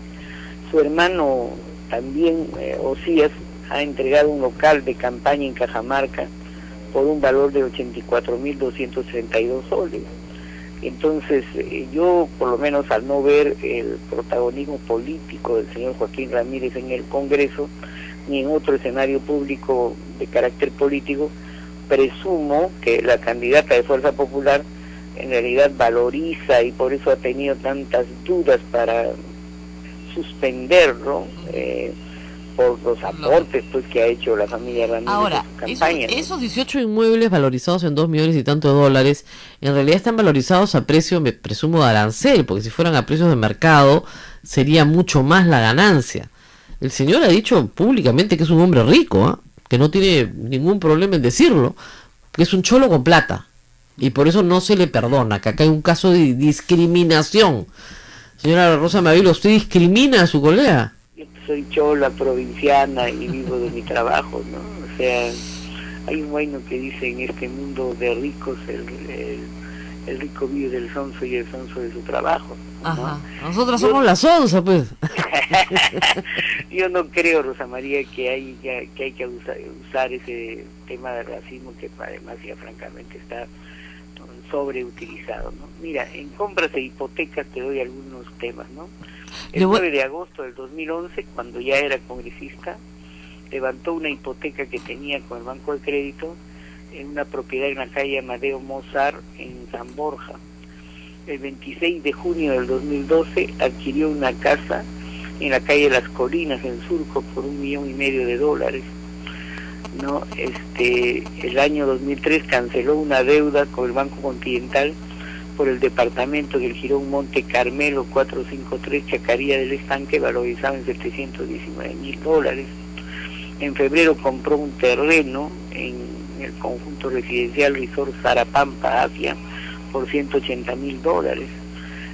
Su hermano también, Osías, ha entregado un local de campaña en Cajamarca por un valor de 84.232 soles. Entonces, yo por lo menos al no ver el protagonismo político del señor Joaquín Ramírez en el Congreso, ni en otro escenario público de carácter político, presumo que la candidata de Fuerza Popular en realidad valoriza, y por eso ha tenido tantas dudas para suspenderlo, por los aportes pues que ha hecho la familia Ramírez. Ahora, en su campaña, esos 18 inmuebles valorizados en 2 millones y tanto de dólares, en realidad están valorizados a precio, me presumo, de arancel, porque si fueran a precios de mercado, sería mucho más la ganancia. El señor ha dicho públicamente que es un hombre rico, que no tiene ningún problema en decirlo, que es un cholo con plata, y por eso no se le perdona, que acá hay un caso de discriminación. Señora Rosa Mavilo, ¿usted discrimina a su colega? Yo soy chola, provinciana, y vivo de mi trabajo, ¿no? O sea, hay un bueno que dice: en este mundo de ricos, el rico vive del sonso y el sonso de su trabajo, ¿no? Ajá. Nosotras somos la sonsa, pues. Yo no creo, Rosa María, que hay que usar ese tema de racismo, que además ya francamente está sobreutilizado, ¿no? Mira, en compras e hipotecas te doy algunos temas, ¿no? El 9 de agosto del 2011, cuando ya era congresista, levantó una hipoteca que tenía con el Banco de Crédito en una propiedad en la calle Amadeo Mozart en San Borja. El 26 de junio del 2012 adquirió una casa en la calle Las Colinas, en Surco, por $1,5 millones, ¿no? El año 2003 canceló una deuda con el Banco Continental por el departamento del Jirón Monte Carmelo 453, Chacarilla del Estanque, valorizado en $719,000. En febrero compró un terreno en el conjunto residencial Resort Zarapampa, Asia, por $180,000.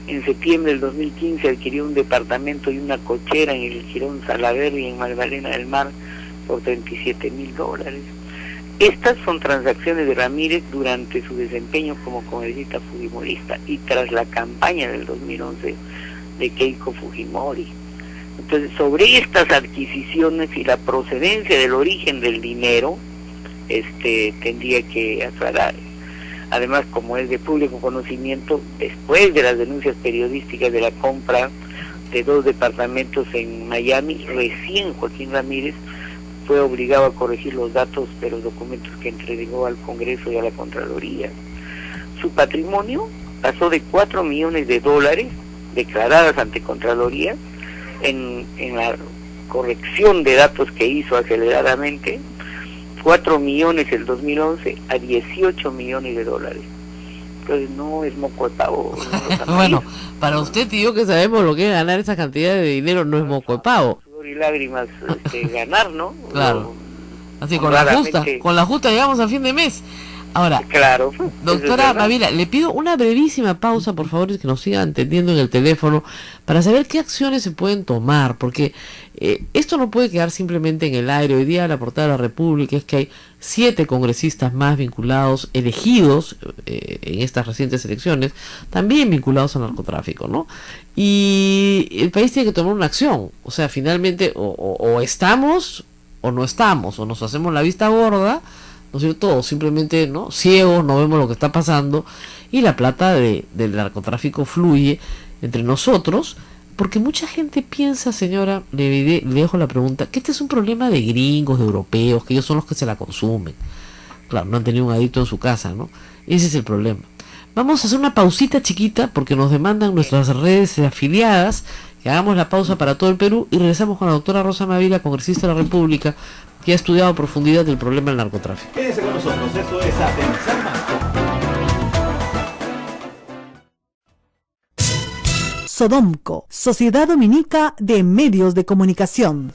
En septiembre del 2015 adquirió un departamento y una cochera en el Jirón Salaberry, en Magdalena del Mar, por $37,000. Estas son transacciones de Ramírez durante su desempeño como congresista fujimorista y tras la campaña del 2011 de Keiko Fujimori. Entonces, sobre estas adquisiciones y la procedencia del origen del dinero, tendría que aclarar. Además, como es de público conocimiento, después de las denuncias periodísticas de la compra de 2 departamentos en Miami, recién Joaquín Ramírez fue obligado a corregir los datos de los documentos que entregó al Congreso y a la Contraloría. Su patrimonio pasó de $4 millones declaradas ante Contraloría en la corrección de datos que hizo aceleradamente, 4 millones el 2011 a $18 millones. Entonces no es moco de pavo. Bueno, para usted y yo que sabemos lo que es ganar esa cantidad de dinero, no es moco de pavo. Y lágrimas ganar, ¿no? Claro. Así con la justa llegamos a fin de mes. Ahora, claro, doctora Mavila, le pido una brevísima pausa, por favor, y que nos siga atendiendo en el teléfono para saber qué acciones se pueden tomar, porque esto no puede quedar simplemente en el aire. Hoy día la portada de la República es que hay 7 congresistas más vinculados, elegidos en estas recientes elecciones, también vinculados al narcotráfico, ¿no? Y el país tiene que tomar una acción. O sea, finalmente o estamos o no estamos, o nos hacemos la vista gorda, ¿no es cierto? O simplemente, ¿no?, ciegos, no vemos lo que está pasando, y la plata del narcotráfico fluye entre nosotros, porque mucha gente piensa, señora, le dejo la pregunta, que este es un problema de gringos, de europeos, que ellos son los que se la consumen. Claro, no han tenido un adicto en su casa, ¿no? Ese es el problema. Vamos a hacer una pausita chiquita, porque nos demandan nuestras redes afiliadas que hagamos la pausa para todo el Perú y regresamos con la doctora Rosa Mavila, congresista de la República, que ha estudiado a profundidad el problema del narcotráfico. Quédense con nosotros, esto es A Pensar Más. Sodomco, Sociedad Dominica de Medios de Comunicación.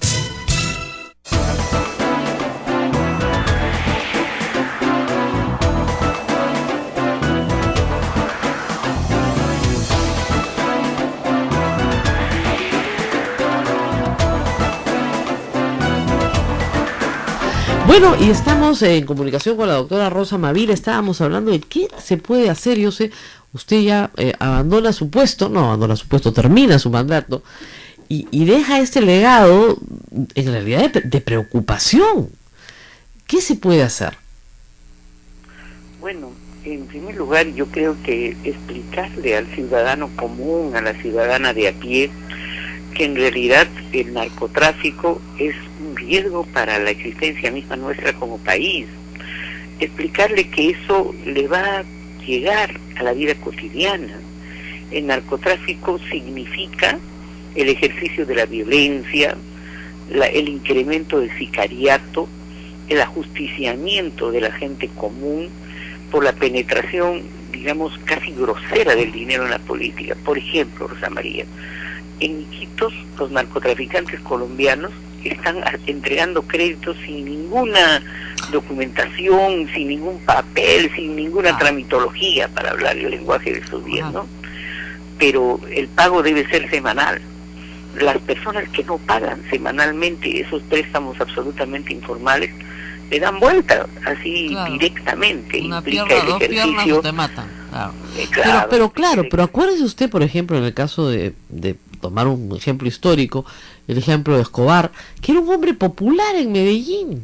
Bueno, y estamos en comunicación con la doctora Rosa Mavila. Estábamos hablando de qué se puede hacer. Yo sé, usted ya abandona su puesto, no abandona su puesto, termina su mandato y deja este legado en realidad de preocupación. ¿Qué se puede hacer? Bueno, en primer lugar yo creo que explicarle al ciudadano común, a la ciudadana de a pie, que en realidad el narcotráfico es un riesgo para la existencia misma nuestra como país. Explicarle que eso le va a llegar a la vida cotidiana. El narcotráfico significa el ejercicio de la violencia, el incremento del sicariato, el ajusticiamiento de la gente común por la penetración, digamos, casi grosera del dinero en la política. Por ejemplo, Rosa María, en Iquitos los narcotraficantes colombianos están entregando créditos sin ninguna documentación, sin ningún papel, sin ninguna tramitología, para hablar el lenguaje de estos días, ¿no? Pero el pago debe ser semanal. Las personas que no pagan semanalmente esos préstamos absolutamente informales le dan vuelta así directamente. Una implica pierna, el dos ejercicio, piernas o te matan. Claro. Pero acuérdese usted, por ejemplo, en el caso de tomar un ejemplo histórico, el ejemplo de Escobar, que era un hombre popular en Medellín,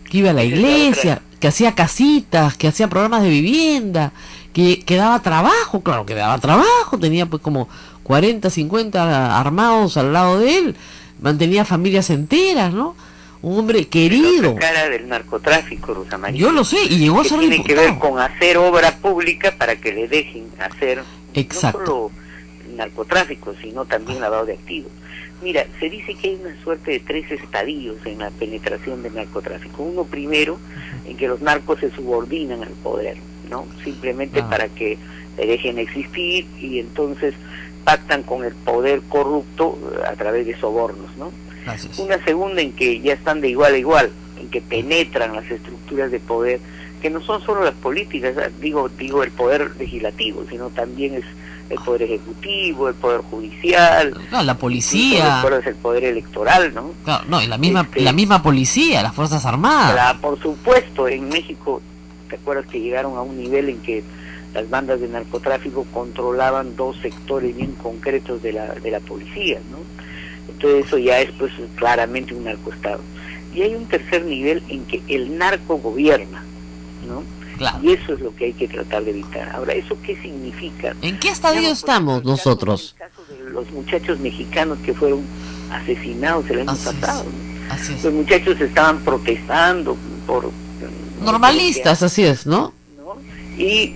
que iba a la iglesia, que hacía casitas, que hacía programas de vivienda, que daba trabajo, claro que daba trabajo, tenía pues como 40, 50 armados al lado de él, mantenía familias enteras, ¿no? Un hombre querido. La cara del narcotráfico, Rosa María. Yo lo sé, y llegó a ser tiene diputado. que ver con hacer obra pública para que le dejen hacer Exacto. no solo narcotráfico, sino también lavado de activos. Mira, se dice que hay una suerte de 3 estadios en la penetración del narcotráfico. Uno primero, en que los narcos se subordinan al poder, ¿no? Simplemente para que le dejen existir, y entonces pactan con el poder corrupto a través de sobornos, ¿no? Gracias. Una segunda en que ya están de igual a igual, en que penetran las estructuras de poder, que no son solo las políticas, digo el poder legislativo, sino también es el poder ejecutivo, el poder judicial, la policía, el poder electoral, ¿no? Claro, no, y la misma policía, las Fuerzas Armadas. Por supuesto, en México, ¿te acuerdas que llegaron a un nivel en que las bandas de narcotráfico controlaban 2 sectores bien concretos de la policía, ¿no? Entonces eso ya es pues claramente un narcoestado. Y hay un tercer nivel en que el narco gobierna, ¿no? Claro. Y eso es lo que hay que tratar de evitar. Ahora, ¿eso qué significa? ¿En qué estadio estamos nosotros? En el caso de los muchachos mexicanos que fueron asesinados el año pasado. Así es. Los muchachos estaban protestando por... normalistas, así es, ¿no? Y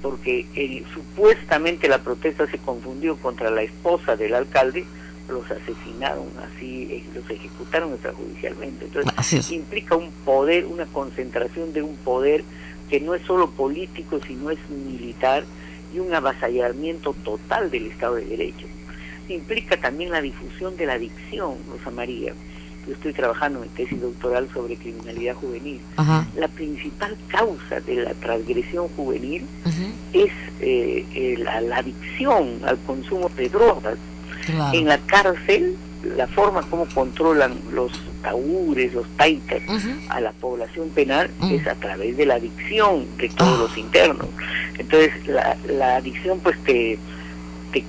porque supuestamente la protesta se confundió contra la esposa del alcalde, los asesinaron así, los ejecutaron extrajudicialmente. Entonces implica un poder, una concentración de un poder que no es solo político, sino es militar, y un avasallamiento total del Estado de Derecho. Implica también la difusión de la adicción, Rosa María. Yo estoy trabajando en tesis doctoral sobre criminalidad juvenil. La principal causa de la transgresión juvenil es la adicción al consumo de drogas. Claro. En la cárcel, la forma como controlan los taúres, los taitas a la población penal es a través de la adicción de todos los internos. Entonces la adicción pues te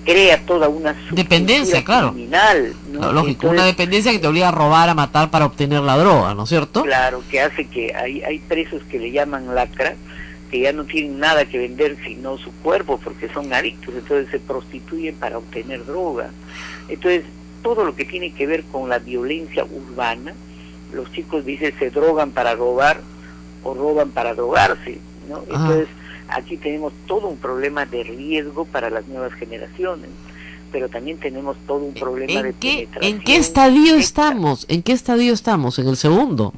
crea toda una dependencia, claro, criminal, ¿no? Lógico. Entonces, una dependencia que te obliga a robar, a matar para obtener la droga, ¿no es cierto? Claro, que hace que hay presos que le llaman lacra, que ya no tienen nada que vender sino su cuerpo porque son adictos, entonces se prostituyen para obtener droga. Entonces todo lo que tiene que ver con la violencia urbana, los chicos dicen se drogan para robar o roban para drogarse, ¿no? Entonces aquí tenemos todo un problema de riesgo para las nuevas generaciones. pero también tenemos todo un problema de penetración. ¿En qué estadio estamos? ¿En qué estadio estamos? ¿En el segundo?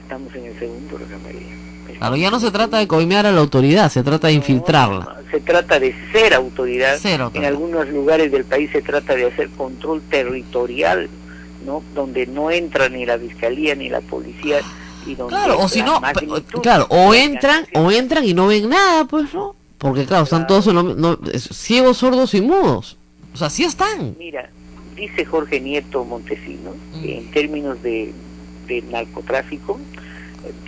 Estamos en el segundo, Rosa María. Claro, ya no se trata de coimear a la autoridad, se trata de infiltrarla. Se trata de ser autoridad. Ser En algunos lugares del país se trata de hacer control territorial, ¿no? Donde no entra ni la fiscalía ni la policía y donde claro, o si no, claro, o entran y no ven nada, pues, ¿no? Porque claro, están todos ciegos, sordos y mudos. O sea, sí están. Mira, dice Jorge Nieto Montesino que en términos de narcotráfico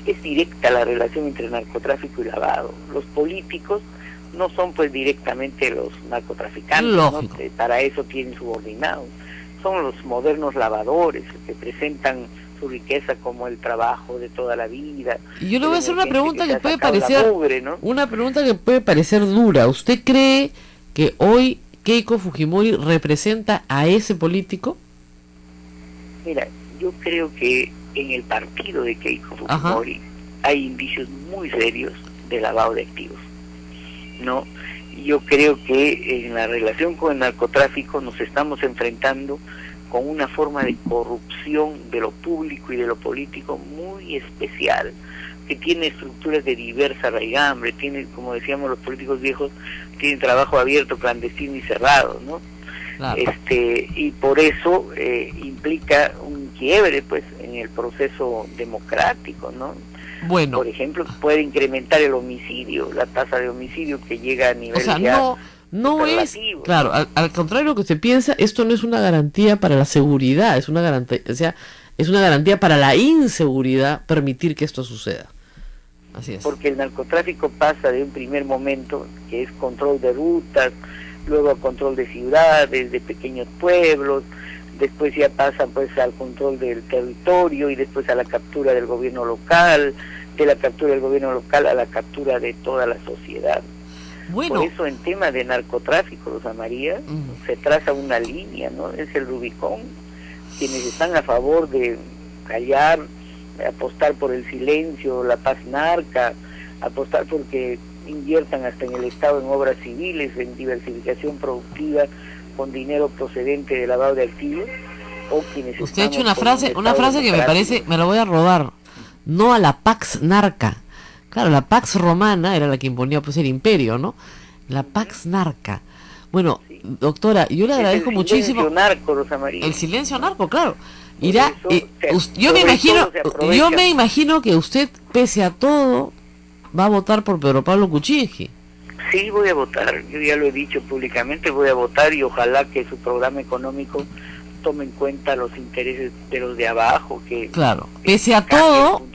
es directa la relación entre narcotráfico y lavado. Los políticos no son pues directamente los narcotraficantes, ¿no? Para eso tienen subordinados. Son los modernos lavadores que presentan su riqueza como el trabajo de toda la vida. Y yo le voy a hacer una pregunta que puede parecer mugre, ¿no? Una pregunta que puede parecer dura. ¿Usted cree que hoy Keiko Fujimori representa a ese político? Mira, yo creo que en el partido de Keiko Fujimori hay indicios muy serios de lavado de activos, ¿no? Yo creo que en la relación con el narcotráfico nos estamos enfrentando con una forma de corrupción de lo público y de lo político muy especial, que tiene estructuras de diversa raigambre, tiene, como decíamos los políticos viejos, tienen trabajo abierto, clandestino y cerrado, ¿no? Claro. Y por eso implica un quiebre pues en el proceso democrático, ¿no? Bueno, por ejemplo, puede incrementar el homicidio, la tasa de homicidio que llega a nivel no es, claro, al contrario de lo que se piensa, esto no es una garantía para la seguridad, es una garantía, o sea, es una garantía para la inseguridad permitir que esto suceda. Así es. Porque el narcotráfico pasa de un primer momento, que es control de rutas, luego a control de ciudades, de pequeños pueblos, después ya pasa pues al control del territorio y después a la captura del gobierno local, de la captura del gobierno local a la captura de toda la sociedad. Bueno. Por eso en tema de narcotráfico, Rosa María, se traza una línea, ¿no? Es el Rubicón. Quienes están a favor de callar, apostar por el silencio, la paz narca, apostar porque inviertan hasta en el Estado en obras civiles, en diversificación productiva con dinero procedente de lavado de activos, o quienes usted ha hecho una frase que me parece, me la voy a robar, no a la Pax Narca. Claro, la Pax Romana era la que imponía pues el imperio, ¿no? La Pax Narca. Bueno, sí. Doctora, yo le agradezco muchísimo. El silencio narco, Rosa María. El silencio narco, claro. Irá, yo me imagino que usted, pese a todo, va a votar por Pedro Pablo Kuczynski. Sí, voy a votar, yo ya lo he dicho públicamente, voy a votar y ojalá que su programa económico tome en cuenta los intereses de los de abajo. Que claro, pese a todo,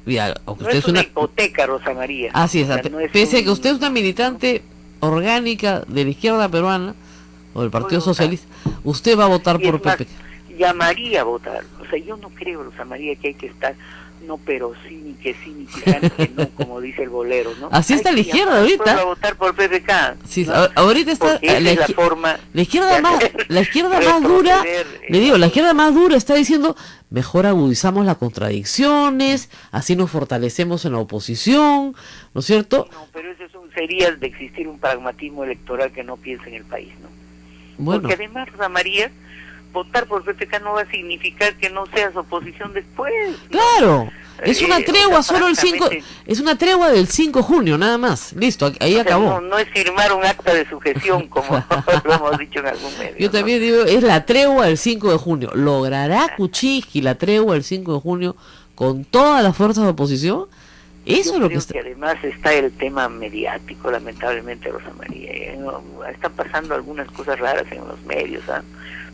ya, no es una hipoteca, Rosa María. Así es, pese a que usted es una militante orgánica de la izquierda peruana o del Partido Socialista, usted va a votar por PP. Llamaría a votar, o sea, yo no creo, Rosa María, que hay que estar no pero sí, ni que no, como dice el bolero, ¿no? Así está la izquierda ahorita. A votar por PPK. Sí, ¿no? Ahorita está la izquierda más dura, le digo, la izquierda más dura está diciendo, mejor agudizamos las contradicciones, así nos fortalecemos en la oposición, ¿no es cierto? No, pero eso sería de existir un pragmatismo electoral que no piensa en el país, ¿no? Bueno. Porque además, Rosa María, votar por PPK no va a significar que no seas oposición después, ¿no? Claro, es una tregua, solo el 5, es una tregua del 5 de junio, nada más, listo, ahí acabó. No es firmar un acta de sujeción, como lo hemos dicho en algún medio. Yo también digo, es la tregua del 5 de junio. ¿Logrará Kuczynski la tregua del 5 de junio con todas las fuerzas de oposición? Eso es lo que está. Que además está el tema mediático, lamentablemente, Rosa María. Están pasando algunas cosas raras en los medios, ¿ah?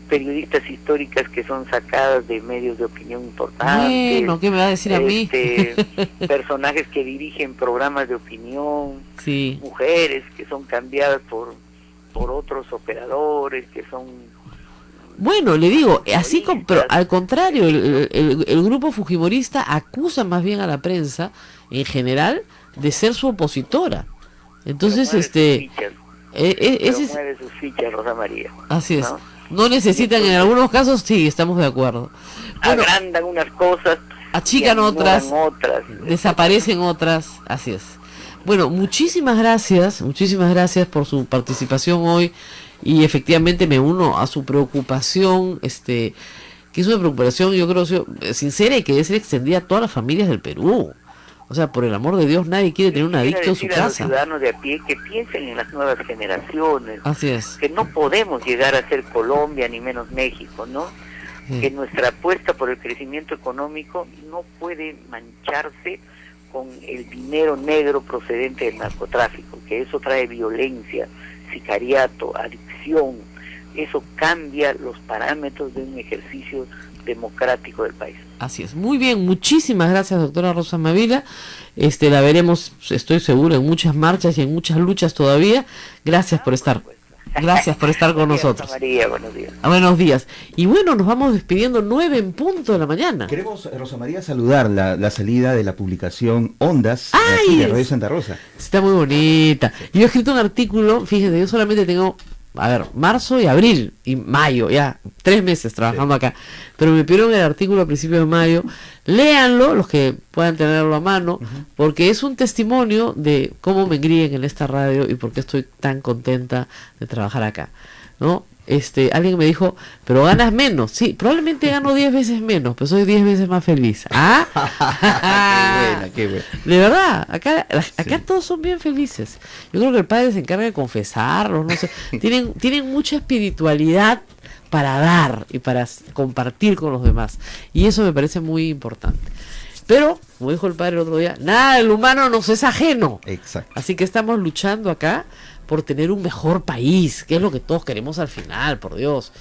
Periodistas históricas que son sacadas de medios de opinión importantes. Bueno, ¿qué me va a decir a mí? Personajes que dirigen programas de opinión, sí. Mujeres que son cambiadas por otros operadores que son... Bueno, le digo, así pero al contrario, el grupo fujimorista acusa más bien a la prensa en general de ser su opositora. Entonces, mueve sus fichas, Rosa María. Así es. No necesitan, en algunos casos, sí, estamos de acuerdo. Bueno, agrandan unas cosas, achican otras, desaparecen otras, así es. Bueno, muchísimas gracias por su participación hoy, y efectivamente me uno a su preocupación, que es una preocupación, yo creo, sincera, y que debe ser extendida a todas las familias del Perú. O sea, por el amor de Dios, nadie quiere tener un adicto en su casa. A los ciudadanos de a pie que piensen en las nuevas generaciones. Así es. Que no podemos llegar a ser Colombia, ni menos México, ¿no? Sí. Que nuestra apuesta por el crecimiento económico no puede mancharse con el dinero negro procedente del narcotráfico, que eso trae violencia, sicariato, adicción. Eso cambia los parámetros de un ejercicio democrático del país. Así es. Muy bien, muchísimas gracias, doctora Rosa Mavila. La veremos, estoy seguro, en muchas marchas y en muchas luchas todavía. Gracias por estar. Gracias por estar con nosotros. María, buenos días. Buenos días. Y bueno, nos vamos despidiendo 9 en punto de la mañana. Queremos, Rosa María, saludar la salida de la publicación Ondas aquí de Radio Santa Rosa. Está muy bonita. Yo he escrito un artículo, fíjense, yo solamente tengo, marzo y abril y mayo, ya 3 meses trabajando acá, pero me pidieron el artículo a principios de mayo. Léanlo, los que puedan tenerlo a mano, porque es un testimonio de cómo me engríen en esta radio y por qué estoy tan contenta de trabajar acá, ¿no? Alguien me dijo, pero ganas menos. Sí, probablemente gano 10 veces menos, pero soy 10 veces más feliz. Qué buena. De verdad, acá todos son bien felices. Yo creo que el padre se encarga de confesarlos, no sé. Tienen mucha espiritualidad para dar y para compartir con los demás. Y eso me parece muy importante. Pero, como dijo el padre el otro día, nada del humano nos es ajeno. Exacto. Así que estamos luchando acá por tener un mejor país, que es lo que todos queremos al final, por Dios.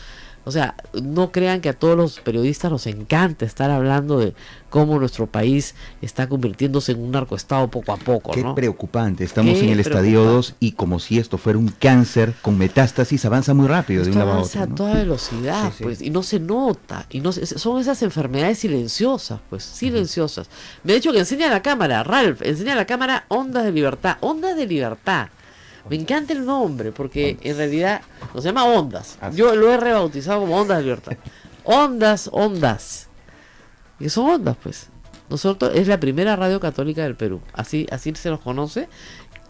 O sea, no crean que a todos los periodistas nos encanta estar hablando de cómo nuestro país está convirtiéndose en un narcoestado poco a poco, Qué ¿no? preocupante. Estamos en el estadio 2 y como si esto fuera un cáncer con metástasis, avanza muy rápido de un lado a otro, a toda velocidad, pues, y no se nota, y son esas enfermedades silenciosas, pues, silenciosas. Me ha dicho que enseña la cámara, Ralph, enseña la cámara Ondas de Libertad. Me encanta el nombre, porque en realidad no se llama Ondas. Yo lo he rebautizado como Ondas de Libertad. Ondas. Y son ondas, pues. Nosotros es la primera radio católica del Perú. Así se nos conoce.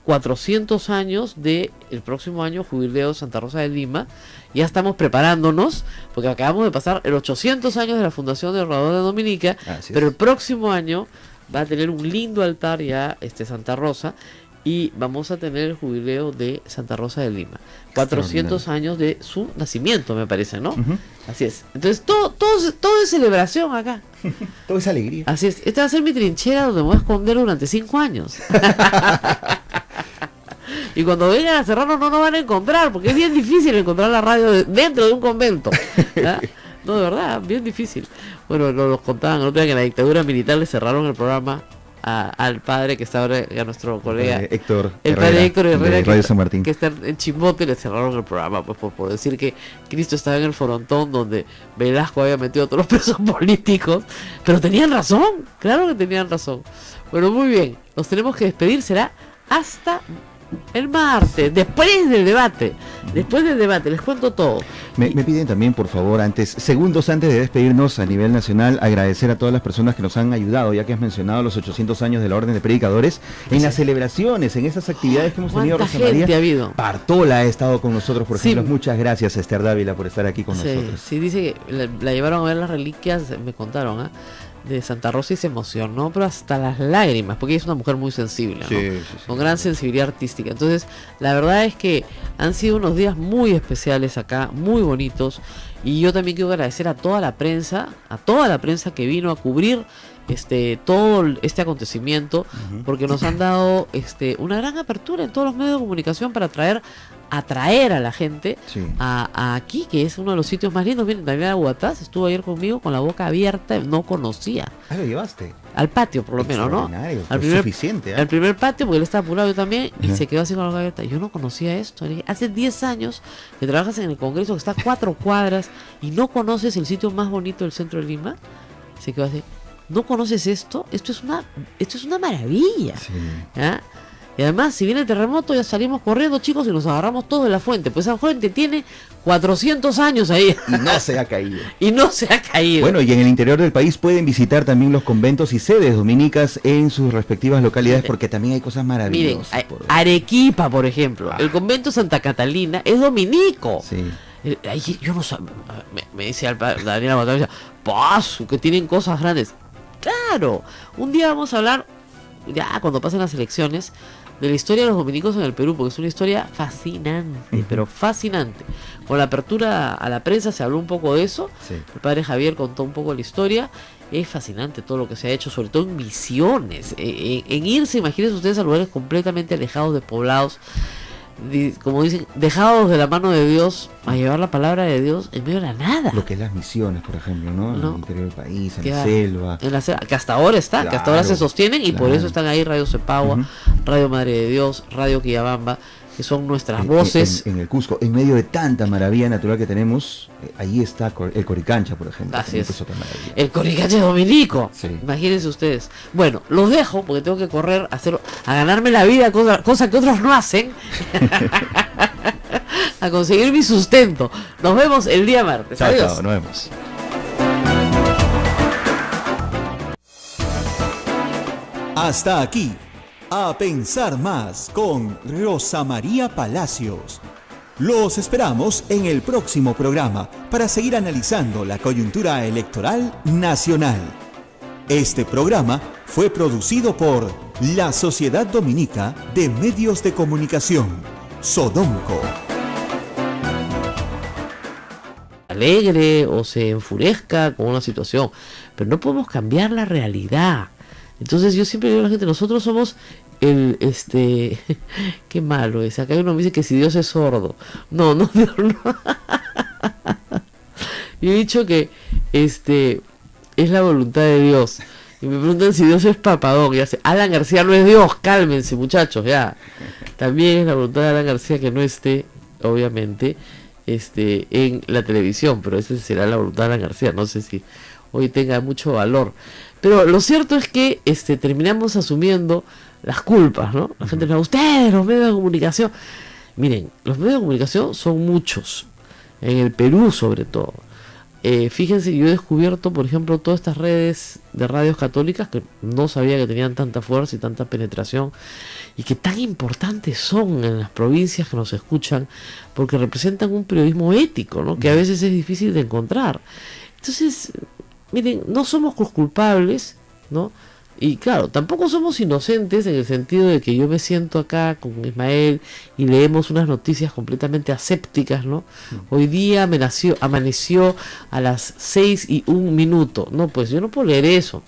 400 años el próximo año, jubileo Santa Rosa de Lima. Ya estamos preparándonos, porque acabamos de pasar el 800 años de la fundación del Radar de Dominica. Pero el próximo año va a tener un lindo altar ya Santa Rosa. Y vamos a tener el jubileo de Santa Rosa de Lima. 400 años de su nacimiento, me parece, ¿no? Así es. Entonces, todo es celebración acá. Todo es alegría. Así es. Esta va a ser mi trinchera donde me voy a esconder durante 5 años. Y cuando vengan a cerrarnos no nos van a encontrar, porque es bien difícil encontrar la radio dentro de un convento. ¿Ya? No, de verdad, bien difícil. Bueno, nos contaban el otro día que en la dictadura militar le cerraron el programa al padre que está ahora, a nuestro colega Héctor Herrera, Radio San Martín, que está en Chimbote. Le cerraron el programa pues por decir que Cristo estaba en el frontón donde Velasco había metido a todos los presos políticos. Pero tenían razón, claro que tenían razón. Bueno, muy bien, nos tenemos que despedir, será hasta el martes, después del debate, les cuento todo. Me piden también, por favor, segundos antes de despedirnos a nivel nacional, agradecer a todas las personas que nos han ayudado, ya que has mencionado los 800 años de la Orden de Predicadores, en las celebraciones, en esas actividades que hemos tenido. Rosa María ha habido? Bartola ha estado con nosotros, por ejemplo. Muchas gracias, Esther Dávila, por estar aquí con nosotros. Sí, dice que la llevaron a ver las reliquias, me contaron, de Santa Rosa, y se emocionó, pero hasta las lágrimas, porque ella es una mujer muy sensible, ¿no? Con gran sensibilidad artística. Entonces, la verdad es que han sido unos días muy especiales acá, muy bonitos, y yo también quiero agradecer a toda la prensa que vino a cubrir todo este acontecimiento, porque nos han dado una gran apertura en todos los medios de comunicación para atraer a la gente a aquí, que es uno de los sitios más lindos. Miren, Daniela Guataz estuvo ayer conmigo con la boca abierta, no conocía. ¿Lo llevaste? Al patio, por lo menos, ¿no? Suficiente. Al primer patio, porque él estaba apurado, yo también, y se quedó así con la boca abierta. Yo no conocía esto. Le dije, hace 10 años que trabajas en el Congreso, que está a 4 cuadras, y no conoces el sitio más bonito del centro de Lima. Se quedó así. ¿No conoces esto? Esto es una maravilla. ¿Ya? Y además, si viene el terremoto, ya salimos corriendo, chicos, y nos agarramos todos de la fuente. Pues esa fuente tiene 400 años ahí. Y no se ha caído. Y no se ha caído. Bueno, y en el interior del país pueden visitar también los conventos y sedes dominicas en sus respectivas localidades, porque también hay cosas Miren, maravillosas. Arequipa, por ejemplo, el convento Santa Catalina es dominico. Sí. Yo no sé, me dice Daniela Batalla, paso, que tienen cosas grandes. Claro, un día vamos a hablar, ya cuando pasen las elecciones, de la historia de los dominicos en el Perú, porque es una historia fascinante, pero fascinante. Con la apertura a la prensa se habló un poco de eso, Sí. el padre Javier contó un poco la historia. Es fascinante todo lo que se ha hecho, sobre todo en misiones, en irse, imagínense ustedes, a lugares completamente alejados de poblados, como dicen, dejados de la mano de Dios, a llevar la palabra de Dios en medio de la nada. Lo que es las misiones, por ejemplo, ¿no? En No. el interior del país, en Que la selva. en la selva, que hasta ahora está, que hasta ahora Claro, se sostienen y por claro. eso están ahí Radio Cepagua, Ujú. Radio Madre de Dios, Radio Quillabamba, que son nuestras En- voces. en el Cusco, en medio de tanta maravilla natural que tenemos, ahí está el Coricancha, por ejemplo. Así también, es. que otra maravilla. El Coricache dominico. Sí. Imagínense ustedes. Bueno, los dejo porque tengo que correr a ganarme la vida, cosa que otros no hacen. A conseguir mi sustento. Nos vemos el día martes. Chao, Adiós. chao, nos vemos. Hasta aquí, A Pensar Más con Rosa María Palacios. Los esperamos en el próximo programa para seguir analizando la coyuntura electoral nacional. Este programa fue producido por la Sociedad Dominica de Medios de Comunicación, Sodomco. Alegre o se enfurezca con una situación, pero no podemos cambiar la realidad. Entonces yo siempre digo a la gente, nosotros somos qué malo es. Acá uno me dice que si Dios es sordo. No, Dios no. Yo he dicho que es la voluntad de Dios. Y me preguntan si Dios es papadón. Y hace, Alan García no es Dios, cálmense muchachos, ya. También es la voluntad de Alan García que no esté, obviamente, en la televisión, pero esa será la voluntad de Alan García. No sé si hoy tenga mucho valor. Pero lo cierto es que terminamos asumiendo las culpas, ¿no? La gente nos dice, ustedes, los medios de comunicación. Miren, los medios de comunicación son muchos, en el Perú sobre todo. Fíjense, yo he descubierto, por ejemplo, todas estas redes de radios católicas que no sabía que tenían tanta fuerza y tanta penetración y que tan importantes son en las provincias que nos escuchan porque representan un periodismo ético, ¿no? Que a veces es difícil de encontrar. Entonces, miren, no somos culpables, ¿no? Y claro, tampoco somos inocentes en el sentido de que yo me siento acá con Ismael y leemos unas noticias completamente asépticas, ¿no? Hoy día amaneció a las 6:01. No, pues yo no puedo leer eso.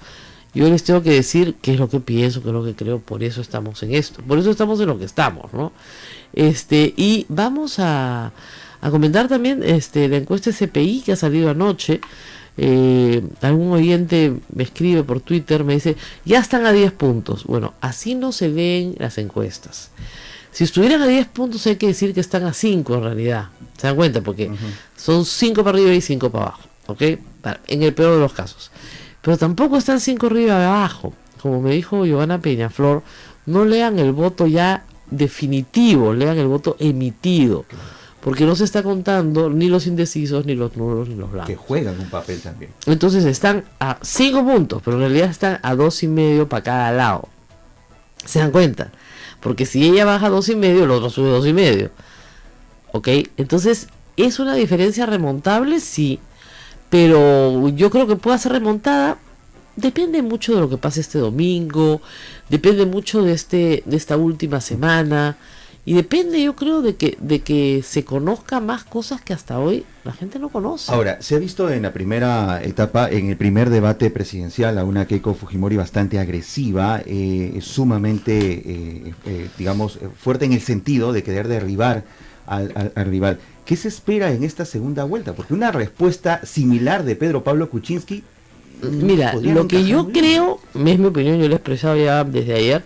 Yo les tengo que decir qué es lo que pienso, qué es lo que creo, por eso estamos en esto, por eso estamos en lo que estamos, ¿no? Y vamos a comentar también la encuesta SPI que ha salido anoche. Algún oyente me escribe por Twitter, me dice, ya están a 10 puntos. Bueno, así no se ven las encuestas. Si estuvieran a 10 puntos hay que decir que están a 5 en realidad. ¿Se dan cuenta? Porque son 5 para arriba y 5 para abajo, ¿ok? En el peor de los casos. Pero tampoco están 5 arriba y abajo. Como me dijo Giovanna Peñaflor, no lean el voto ya definitivo, lean el voto emitido. Porque no se está contando ni los indecisos, ni los nulos, ni los blancos. Que juegan un papel también. Entonces están a 5 puntos, pero en realidad están a 2,5 para cada lado. ¿Se dan cuenta? Porque si ella baja 2,5, el otro sube 2,5. ¿Ok? Entonces, ¿es una diferencia remontable? Sí. Pero yo creo que pueda ser remontada. Depende mucho de lo que pase este domingo. Depende mucho de esta última semana. Y depende, yo creo, de que se conozca más cosas que hasta hoy la gente no conoce. Ahora, se ha visto en la primera etapa, en el primer debate presidencial, a una Keiko Fujimori bastante agresiva, sumamente, digamos, fuerte en el sentido de querer derribar al rival. ¿Qué se espera en esta segunda vuelta? Porque una respuesta similar de Pedro Pablo Kuczynski... Mira, lo que yo creo, es mi opinión, yo lo he expresado ya desde ayer,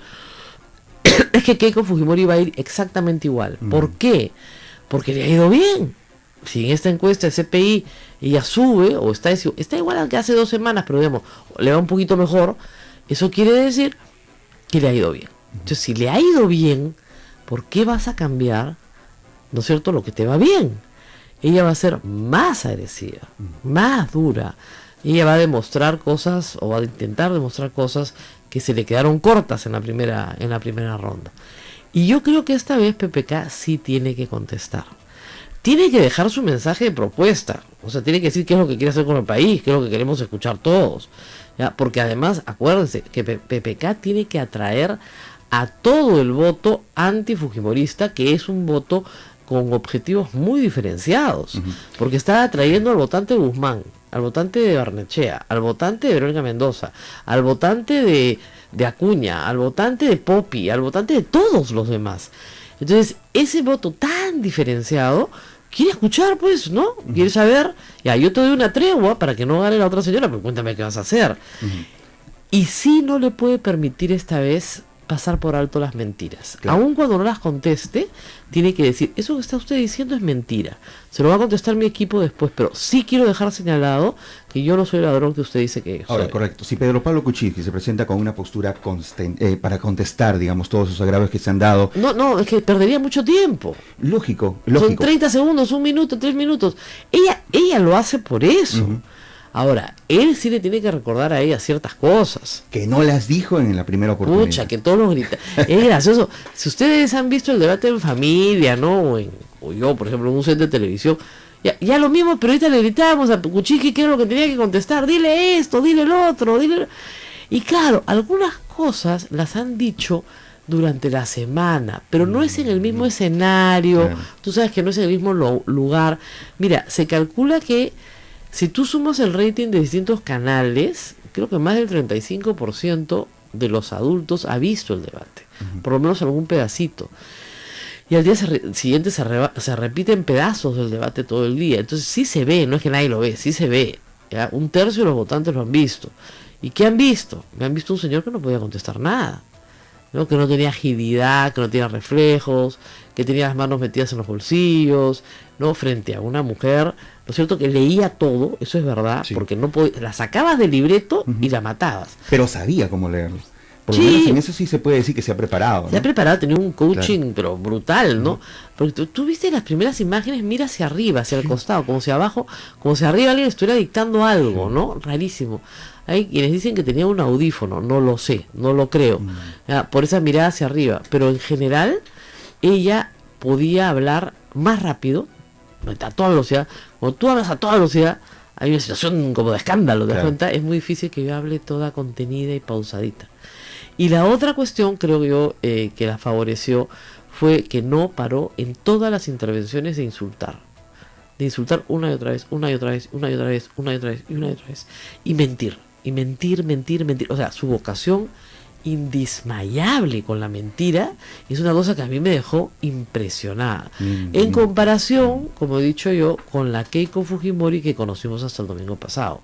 es que Keiko Fujimori va a ir exactamente igual. ¿Por qué? Porque le ha ido bien. Si en esta encuesta de CPI ella sube o está igual al que hace 2 semanas, pero digamos, le va un poquito mejor, eso quiere decir que le ha ido bien. Entonces, si le ha ido bien, ¿por qué vas a cambiar, no es cierto, lo que te va bien? Ella va a ser más agresiva, más dura. Ella va a demostrar cosas, o va a intentar demostrar cosas que se le quedaron cortas en la primera ronda. Y yo creo que esta vez PPK sí tiene que contestar. Tiene que dejar su mensaje de propuesta. O sea, tiene que decir qué es lo que quiere hacer con el país, qué es lo que queremos escuchar todos. ¿Ya? Porque además, acuérdense que PPK tiene que atraer a todo el voto antifujimorista, que es un voto con objetivos muy diferenciados. Porque está atrayendo al votante de Guzmán, al votante de Barnechea, al votante de Verónica Mendoza, al votante de Acuña, al votante de Popi, al votante de todos los demás. Entonces, ese voto tan diferenciado quiere escuchar, pues, ¿no? Quiere saber, ya, yo te doy una tregua para que no gane la otra señora, pero cuéntame qué vas a hacer. Y sí no le puede permitir esta vez pasar por alto las mentiras. Claro. Aun cuando no las conteste, tiene que decir, eso que está usted diciendo es mentira. Se lo va a contestar mi equipo después, pero sí quiero dejar señalado que yo no soy el ladrón que usted dice que soy. Ahora, correcto. Si Pedro Pablo Kuczynski se presenta con una postura para contestar, digamos, todos esos agravios que se han dado... No, es que perdería mucho tiempo. Lógico. Son 30 segundos, 1 minuto, 3 minutos. Ella lo hace por eso. Ahora, él sí le tiene que recordar a ella ciertas cosas. Que no las dijo en la primera oportunidad. Pucha, que todos los gritan. Es gracioso. Si ustedes han visto el debate en familia, ¿no? O yo, por ejemplo, en un set de televisión, ya lo mismo, pero ahorita le gritábamos a Kuczynski que era lo que tenía que contestar. Dile esto, dile el otro, dile... Y claro, algunas cosas las han dicho durante la semana, pero no es en el mismo escenario. Claro. Tú sabes que no es en el mismo lugar. Mira, se calcula que si tú sumas el rating de distintos canales, creo que más del 35% de los adultos ha visto el debate, por lo menos algún pedacito. Y al día siguiente se repiten pedazos del debate todo el día. Entonces sí se ve, no es que nadie lo ve, sí se ve. ¿Ya? 1/3 de los votantes lo han visto. ¿Y qué han visto? Me han visto un señor que no podía contestar nada, ¿no? Que no tenía agilidad, que no tenía reflejos, que tenía las manos metidas en los bolsillos, ¿no? Frente a una mujer, ¿no es cierto?, que leía todo, eso es verdad, sí. Porque no la sacabas del libreto y la matabas. Pero sabía cómo leerlo. Por lo menos en eso sí se puede decir que se ha preparado, ¿no? Se ha preparado, tenía un coaching, claro, pero brutal, ¿no? Porque tú viste las primeras imágenes, mira hacia arriba, hacia el costado, como si abajo, como si arriba alguien estuviera dictando algo, ¿no? Rarísimo. Hay quienes dicen que tenía un audífono, no lo sé, no lo creo, por esa mirada hacia arriba, pero en general ella podía hablar más rápido, a toda velocidad. Cuando tú hablas a toda velocidad, hay una situación como de escándalo, ¿te das cuenta? Es muy difícil que yo hable toda contenida y pausadita. Y la otra cuestión, creo yo, que la favoreció, fue que no paró en todas las intervenciones de insultar una y otra vez, una y otra vez, una y otra vez, una y otra vez, y una y otra vez, y mentir, o sea, su vocación indismayable con la mentira es una cosa que a mí me dejó impresionada, en comparación, como he dicho yo, con la Keiko Fujimori que conocimos hasta el domingo pasado,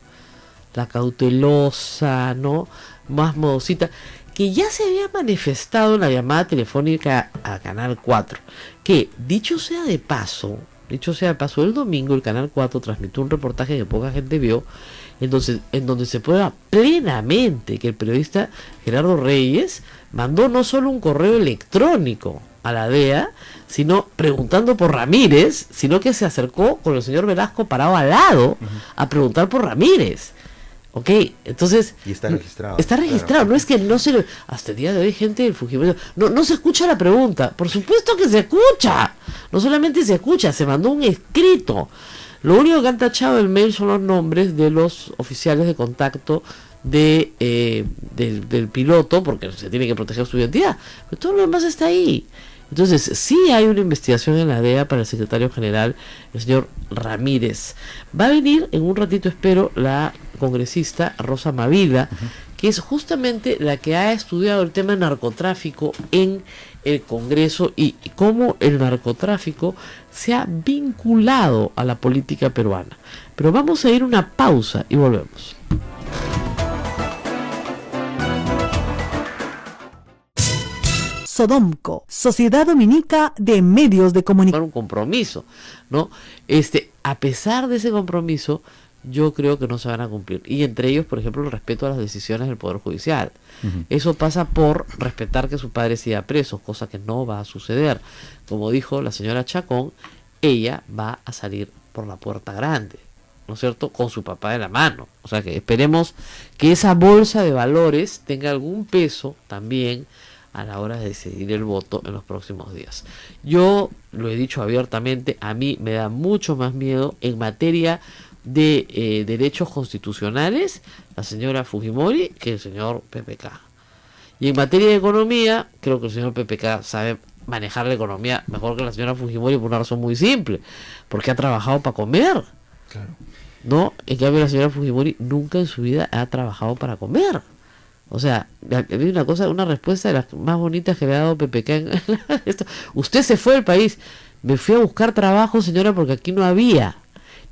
la cautelosa, ¿no?, más modosita, que ya se había manifestado en la llamada telefónica a Canal 4, que dicho sea de paso, el domingo el Canal 4 transmitió un reportaje que poca gente vio, en donde se prueba plenamente que el periodista Gerardo Reyes mandó no solo un correo electrónico a la DEA, sino preguntando por Ramírez, sino que se acercó con el señor Velasco parado al lado a preguntar por Ramírez. Ok, entonces... Y está registrado. Está registrado, claro. No es que no se... Hasta el día de hoy gente del Fujimori... No se escucha la pregunta. Por supuesto que se escucha. No solamente se escucha, se mandó un escrito. Lo único que han tachado el mail son los nombres de los oficiales de contacto del piloto, porque se tiene que proteger su identidad. Pero todo lo demás está ahí. Entonces, sí hay una investigación en la DEA para el secretario general, el señor Ramírez. Va a venir en un ratito, espero, la congresista Rosa Mavida, que es justamente la que ha estudiado el tema de narcotráfico en el Congreso y cómo el narcotráfico se ha vinculado a la política peruana. Pero vamos a ir a una pausa y volvemos. Sodomco, Sociedad Dominica de Medios de Comunicación. Un compromiso, ¿no? A pesar de ese compromiso, yo creo que no se van a cumplir. Y entre ellos, por ejemplo, el respeto a las decisiones del Poder Judicial. Eso pasa por respetar que su padre siga preso, cosa que no va a suceder. Como dijo la señora Chacón, ella va a salir por la puerta grande, ¿no es cierto?, con su papá de la mano. O sea que esperemos que esa bolsa de valores tenga algún peso también a la hora de decidir el voto en los próximos días. Yo lo he dicho abiertamente, a mí me da mucho más miedo en materia de derechos constitucionales la señora Fujimori que el señor PPK. Y en materia de economía, creo que el señor PPK sabe manejar la economía mejor que la señora Fujimori por una razón muy simple, porque ha trabajado para comer. Claro. No, en cambio la señora Fujimori nunca en su vida ha trabajado para comer. O sea, hay una respuesta de las más bonitas que le ha dado PPK en esto. Usted se fue del país. Me fui a buscar trabajo, señora, porque aquí no había.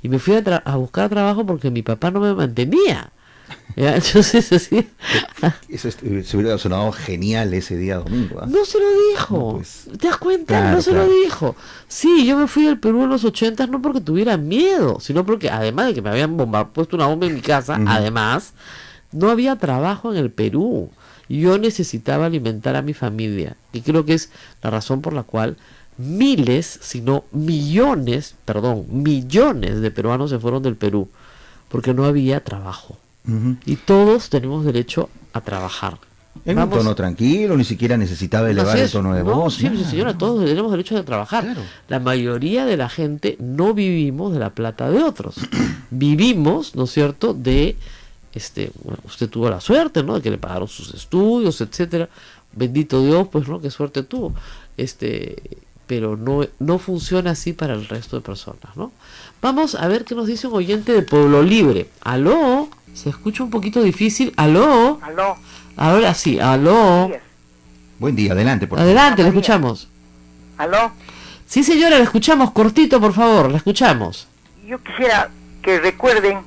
Y me fui a buscar trabajo porque mi papá no me mantenía. ¿Ya? Entonces, así. Eso se hubiera sonado genial ese día domingo. No se lo dijo. No, pues, ¿Te das cuenta? claro, No se lo dijo. Sí, yo me fui del Perú en los 80 no porque tuviera miedo, sino porque además de que me habían puesto una bomba en mi casa, además, no había trabajo en el Perú. Yo necesitaba alimentar a mi familia. Y creo que es la razón por la cual miles, si no millones de peruanos se fueron del Perú. Porque no había trabajo. Y todos tenemos derecho a trabajar. En un tono tranquilo, ni siquiera necesitaba elevar el tono de voz. Sí, señora, todos tenemos derecho a trabajar. Claro. La mayoría de la gente no vivimos de la plata de otros. Vivimos, ¿no es cierto?, de, bueno, usted tuvo la suerte, ¿no?, de que le pagaron sus estudios, etcétera. Bendito Dios, pues, ¿no?, qué suerte tuvo. Pero no funciona así para el resto de personas, ¿no? Vamos a ver qué nos dice un oyente de Pueblo Libre. ¿Aló? Se escucha un poquito difícil. ¿Aló? Aló. Ahora sí, ¿aló? Buen día, adelante, por favor. Adelante, le escuchamos. ¿Aló? Sí, señora, le escuchamos. Cortito, por favor, le escuchamos. Yo quisiera que recuerden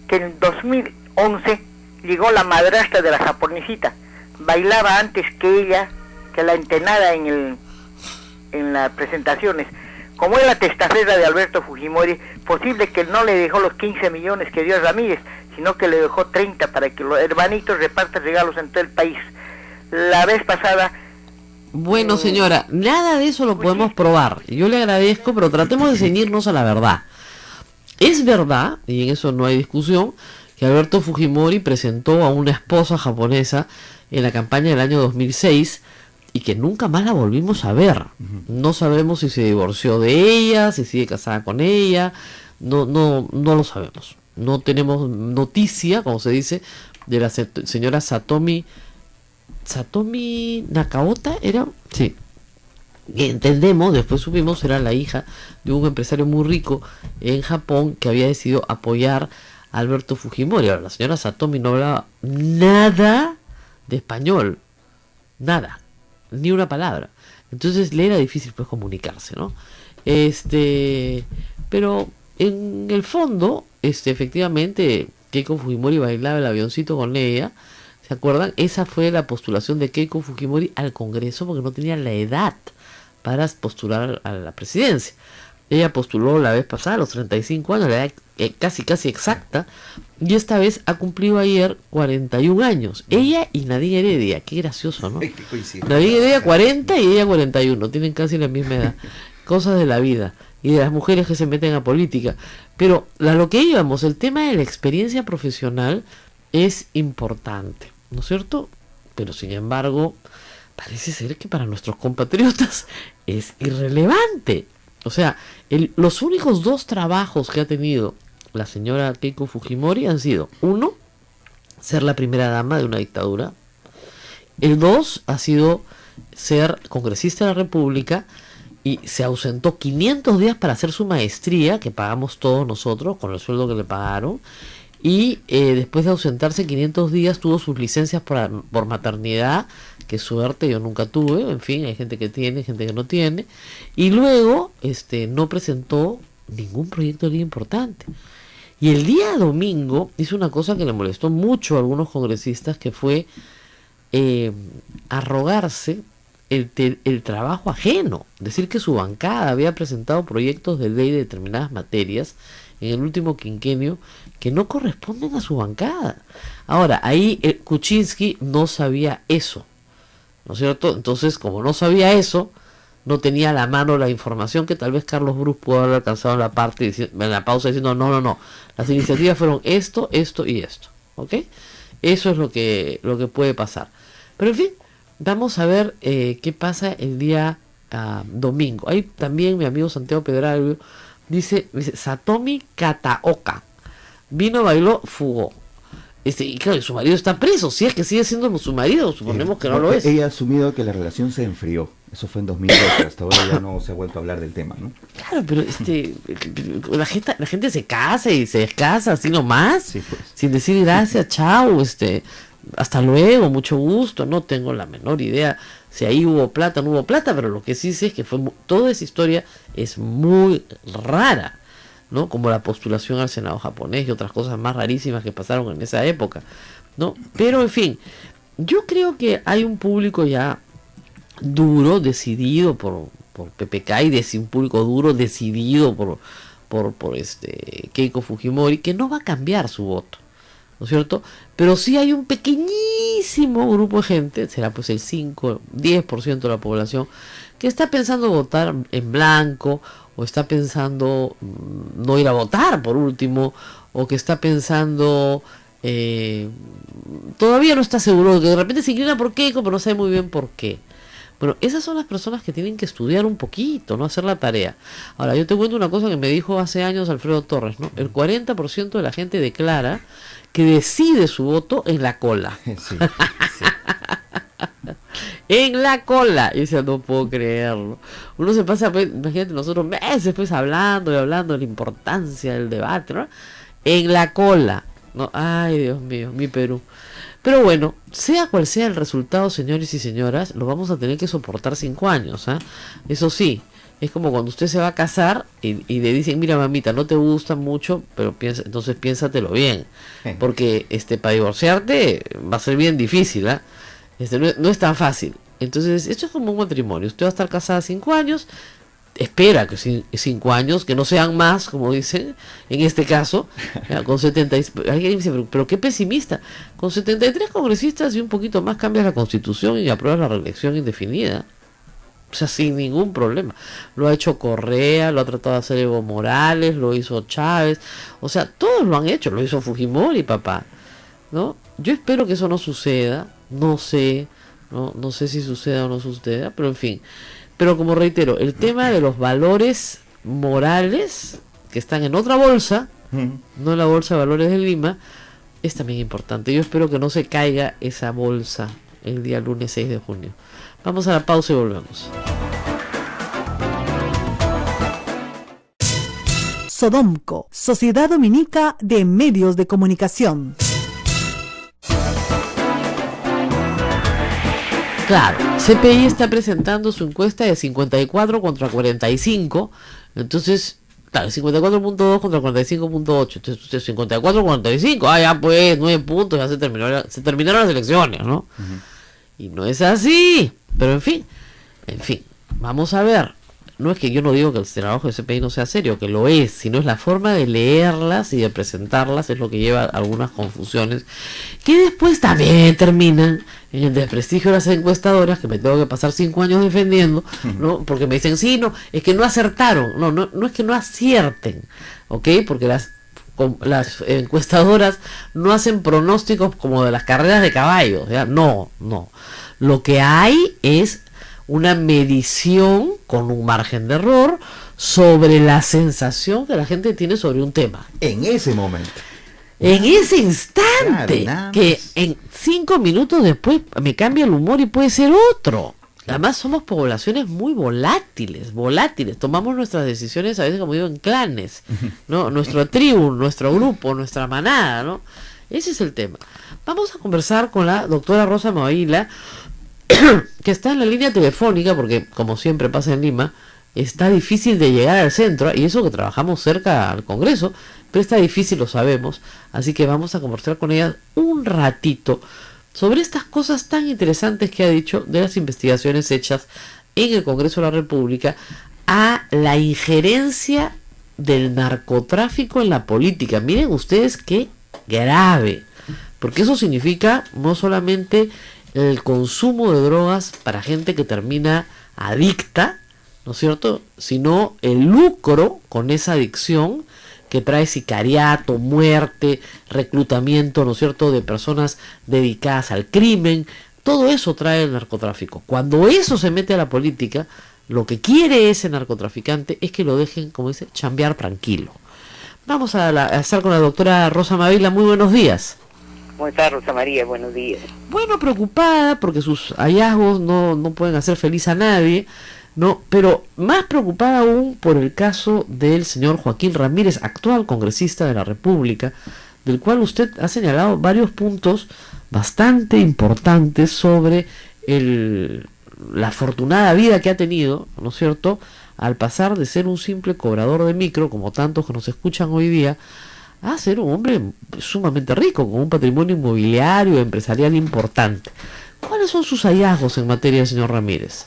que en 2011 llegó la madrastra de la japonesita. Bailaba antes que ella, que la entenada en las presentaciones. Como es la testaferra de Alberto Fujimori, posible que no le dejó los 15 millones que dio a Ramírez, sino que le dejó 30 para que los hermanitos repartan regalos en todo el país. La vez pasada... Bueno, señora, nada de eso lo podemos probar. Yo le agradezco, pero tratemos de ceñirnos a la verdad. Es verdad, y en eso no hay discusión, que Alberto Fujimori presentó a una esposa japonesa en la campaña del año 2006 y que nunca más la volvimos a ver. No sabemos si se divorció de ella, si sigue casada con ella, no lo sabemos. No tenemos noticia, como se dice, de la señora Satomi Nakaota, ¿era? Sí. Que entendemos, después supimos, era la hija de un empresario muy rico en Japón que había decidido apoyar a Alberto Fujimori. Ahora, la señora Satomi no hablaba nada de español, nada, ni una palabra. Entonces le era difícil pues comunicarse, ¿no? Pero en el fondo, efectivamente, Keiko Fujimori bailaba el avioncito con ella. ¿Se acuerdan? Esa fue la postulación de Keiko Fujimori al Congreso porque no tenía la edad para postular a la presidencia. Ella postuló la vez pasada a los 35 años, la edad casi exacta, y esta vez ha cumplido ayer 41 años. Ella y Nadine Heredia, qué gracioso, ¿no? Nadine Heredia 40 y ella 41, tienen casi la misma edad. Cosas de la vida y de las mujeres que se meten a política. Pero a lo que íbamos, el tema de la experiencia profesional es importante, ¿no es cierto? Pero sin embargo, parece ser que para nuestros compatriotas es irrelevante. O sea, los únicos dos trabajos que ha tenido la señora Keiko Fujimori han sido: uno, ser la primera dama de una dictadura; el dos ha sido ser congresista de la República, y se ausentó 500 días para hacer su maestría, que pagamos todos nosotros con el sueldo que le pagaron, y después de ausentarse 500 días tuvo sus licencias por maternidad. Qué suerte, yo nunca tuve, en fin, hay gente que tiene, gente que no tiene, y luego no presentó ningún proyecto de ley importante. Y el día domingo hizo una cosa que le molestó mucho a algunos congresistas, que fue arrogarse el trabajo ajeno, decir que su bancada había presentado proyectos de ley de determinadas materias en el último quinquenio que no corresponden a su bancada. Ahora, ahí Kuczynski no sabía eso, ¿no es cierto? Entonces, como no sabía eso, no tenía a la mano la información que tal vez Carlos Bruce pudo haber alcanzado en la pausa diciendo no, las iniciativas fueron esto y esto, ¿ok? Eso es lo que puede pasar. Pero en fin, vamos a ver qué pasa el día domingo. Ahí también mi amigo Santiago Pedralbio dice Satomi Kataoka vino, bailó, fugó. Y claro, su marido está preso. Si es que sigue siendo su marido, suponemos que no lo es. Ella ha asumido que la relación se enfrió. Eso fue en 2012, hasta ahora ya no se ha vuelto a hablar del tema, ¿no? Claro, pero la gente se casa y se descasa así nomás, sí, pues, sin decir gracias, chao, hasta luego, mucho gusto. No tengo la menor idea si ahí hubo plata o no hubo plata, pero lo que sí sé es que toda esa historia es muy rara, ¿no? Como la postulación al Senado japonés y otras cosas más rarísimas que pasaron en esa época, ¿no? Pero en fin, yo creo que hay un público ya duro, decidido por PPK, y un público duro, decidido por Keiko Fujimori, que no va a cambiar su voto, ¿no es cierto? Pero sí hay un pequeñísimo grupo de gente, será pues el 5-10% de la población, que está pensando votar en blanco, o está pensando no ir a votar por último, o que está pensando todavía no está seguro, que de repente se inclina por Keiko, pero no sabe muy bien por qué. Bueno, esas son las personas que tienen que estudiar un poquito, no hacer la tarea. Ahora, yo te cuento una cosa que me dijo hace años Alfredo Torres, ¿no? El 40% de la gente declara que decide su voto en la cola. Sí, sí. En la cola. Y decía, no puedo creerlo. Uno se pasa, pues, imagínate, nosotros meses pues hablando de la importancia del debate, ¿no? En la cola, ¿no? Ay, Dios mío, mi Perú. Pero bueno, sea cual sea el resultado, señores y señoras, lo vamos a tener que soportar 5 años, ¿eh? Eso sí, es como cuando usted se va a casar y le dicen, mira mamita, no te gusta mucho, pero entonces piénsatelo bien, porque para divorciarte va a ser bien difícil, ¿eh? No es tan fácil. Entonces, esto es como un matrimonio. Usted va a estar casada 5 años, espera que 5 años, que no sean más, como dicen, en este caso, con 70, alguien dice, pero qué pesimista, con 73 congresistas y un poquito más cambias la Constitución y apruebas la reelección indefinida, o sea, sin ningún problema. Lo ha hecho Correa, lo ha tratado de hacer Evo Morales, lo hizo Chávez, o sea, todos lo han hecho, lo hizo Fujimori, papá, ¿no? Yo espero que eso no suceda, no sé si suceda o no suceda, pero en fin. Pero como reitero, el tema de los valores morales que están en otra bolsa, no en la Bolsa de Valores de Lima, es también importante. Yo espero que no se caiga esa bolsa el día lunes 6 de junio. Vamos a la pausa y volvemos. Sodomco, Sociedad Dominica de Medios de Comunicación. Claro, CPI está presentando su encuesta de 54 contra 45, entonces, claro, 54.2 contra 45.8, entonces 54-45, ya pues, 9 puntos, ya se terminaron las elecciones, ¿no? Y no es así, pero en fin, vamos a ver. No es que yo no digo que el trabajo de CPI no sea serio, que lo es, sino es la forma de leerlas y de presentarlas es lo que lleva a algunas confusiones, que después también terminan en el desprestigio de las encuestadoras, que me tengo que pasar 5 años defendiendo, ¿no? Porque me dicen, sí, no, es que no acertaron, no es que no acierten, ¿ok? Porque las encuestadoras no hacen pronósticos como de las carreras de caballos, ¿ya? No, lo que hay es una medición con un margen de error sobre la sensación que la gente tiene sobre un tema. En ese momento. En ese instante. Claro, que en 5 minutos después me cambia el humor y puede ser otro. Además somos poblaciones muy volátiles. Tomamos nuestras decisiones a veces, como digo, en clanes, ¿no? Nuestra tribu, nuestro grupo, nuestra manada, ¿no? Ese es el tema. Vamos a conversar con la doctora Rosa Moavila, que está en la línea telefónica, porque como siempre pasa en Lima, está difícil de llegar al centro, y eso que trabajamos cerca al Congreso, pero está difícil, lo sabemos, así que vamos a conversar con ella un ratito, sobre estas cosas tan interesantes que ha dicho de las investigaciones hechas en el Congreso de la República a la injerencia del narcotráfico en la política. Miren ustedes qué grave, porque eso significa no solamente el consumo de drogas para gente que termina adicta, ¿no es cierto?, sino el lucro con esa adicción que trae sicariato, muerte, reclutamiento, ¿no es cierto?, de personas dedicadas al crimen. Todo eso trae el narcotráfico. Cuando eso se mete a la política, lo que quiere ese narcotraficante es que lo dejen, como dice, chambear tranquilo. Vamos a estar con la doctora Rosa Mavila. Muy buenos días. ¿Cómo está, Rosa María? Buenos días. Bueno, preocupada porque sus hallazgos no pueden hacer feliz a nadie, ¿no? Pero más preocupada aún por el caso del señor Joaquín Ramírez, actual congresista de la República, del cual usted ha señalado varios puntos bastante importantes sobre la afortunada vida que ha tenido, ¿no es cierto?, al pasar de ser un simple cobrador de micro, como tantos que nos escuchan hoy día, a ser un hombre sumamente rico, con un patrimonio inmobiliario, empresarial importante. ¿Cuáles son sus hallazgos en materia del señor Ramírez?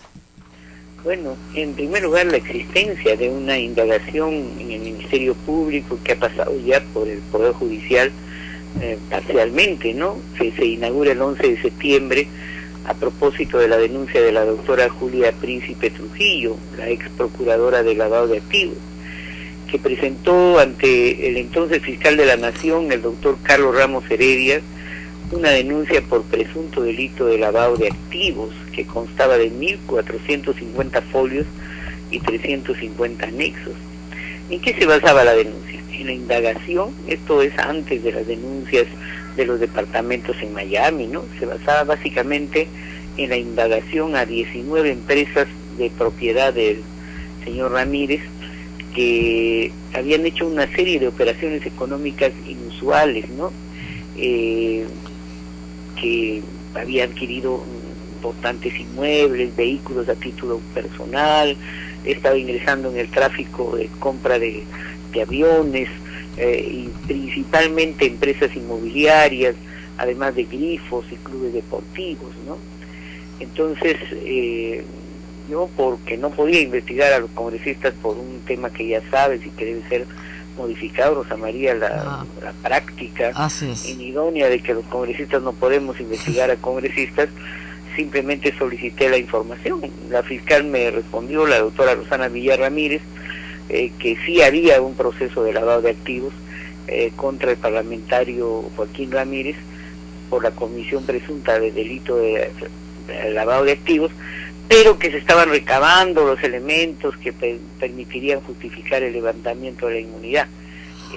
Bueno, en primer lugar, la existencia de una indagación en el Ministerio Público que ha pasado ya por el Poder Judicial parcialmente, ¿no? Se inaugura el 11 de septiembre a propósito de la denuncia de la doctora Julia Príncipe Trujillo, la ex procuradora de lavado de activos, que presentó ante el entonces fiscal de la Nación, el doctor Carlos Ramos Heredia, una denuncia por presunto delito de lavado de activos que constaba de 1.450 folios y 350 anexos. ¿En qué se basaba la denuncia? En la indagación, esto es antes de las denuncias de los departamentos en Miami, ¿no? Se basaba básicamente en la indagación a 19 empresas de propiedad del señor Ramírez, que habían hecho una serie de operaciones económicas inusuales, ¿no? Que había adquirido importantes inmuebles, vehículos a título personal, estaba ingresando en el tráfico de compra de aviones, y principalmente empresas inmobiliarias, además de grifos y clubes deportivos, ¿no? Entonces, yo, porque no podía investigar a los congresistas por un tema que ya sabes y que debe ser modificado, Rosa María, la práctica inidónea de que los congresistas no podemos investigar a congresistas, simplemente solicité la información. La fiscal me respondió, la doctora Rosana Villar Ramírez, que sí había un proceso de lavado de activos contra el parlamentario Joaquín Ramírez por la comisión presunta de delito de lavado de activos, pero que se estaban recabando los elementos que permitirían justificar el levantamiento de la inmunidad.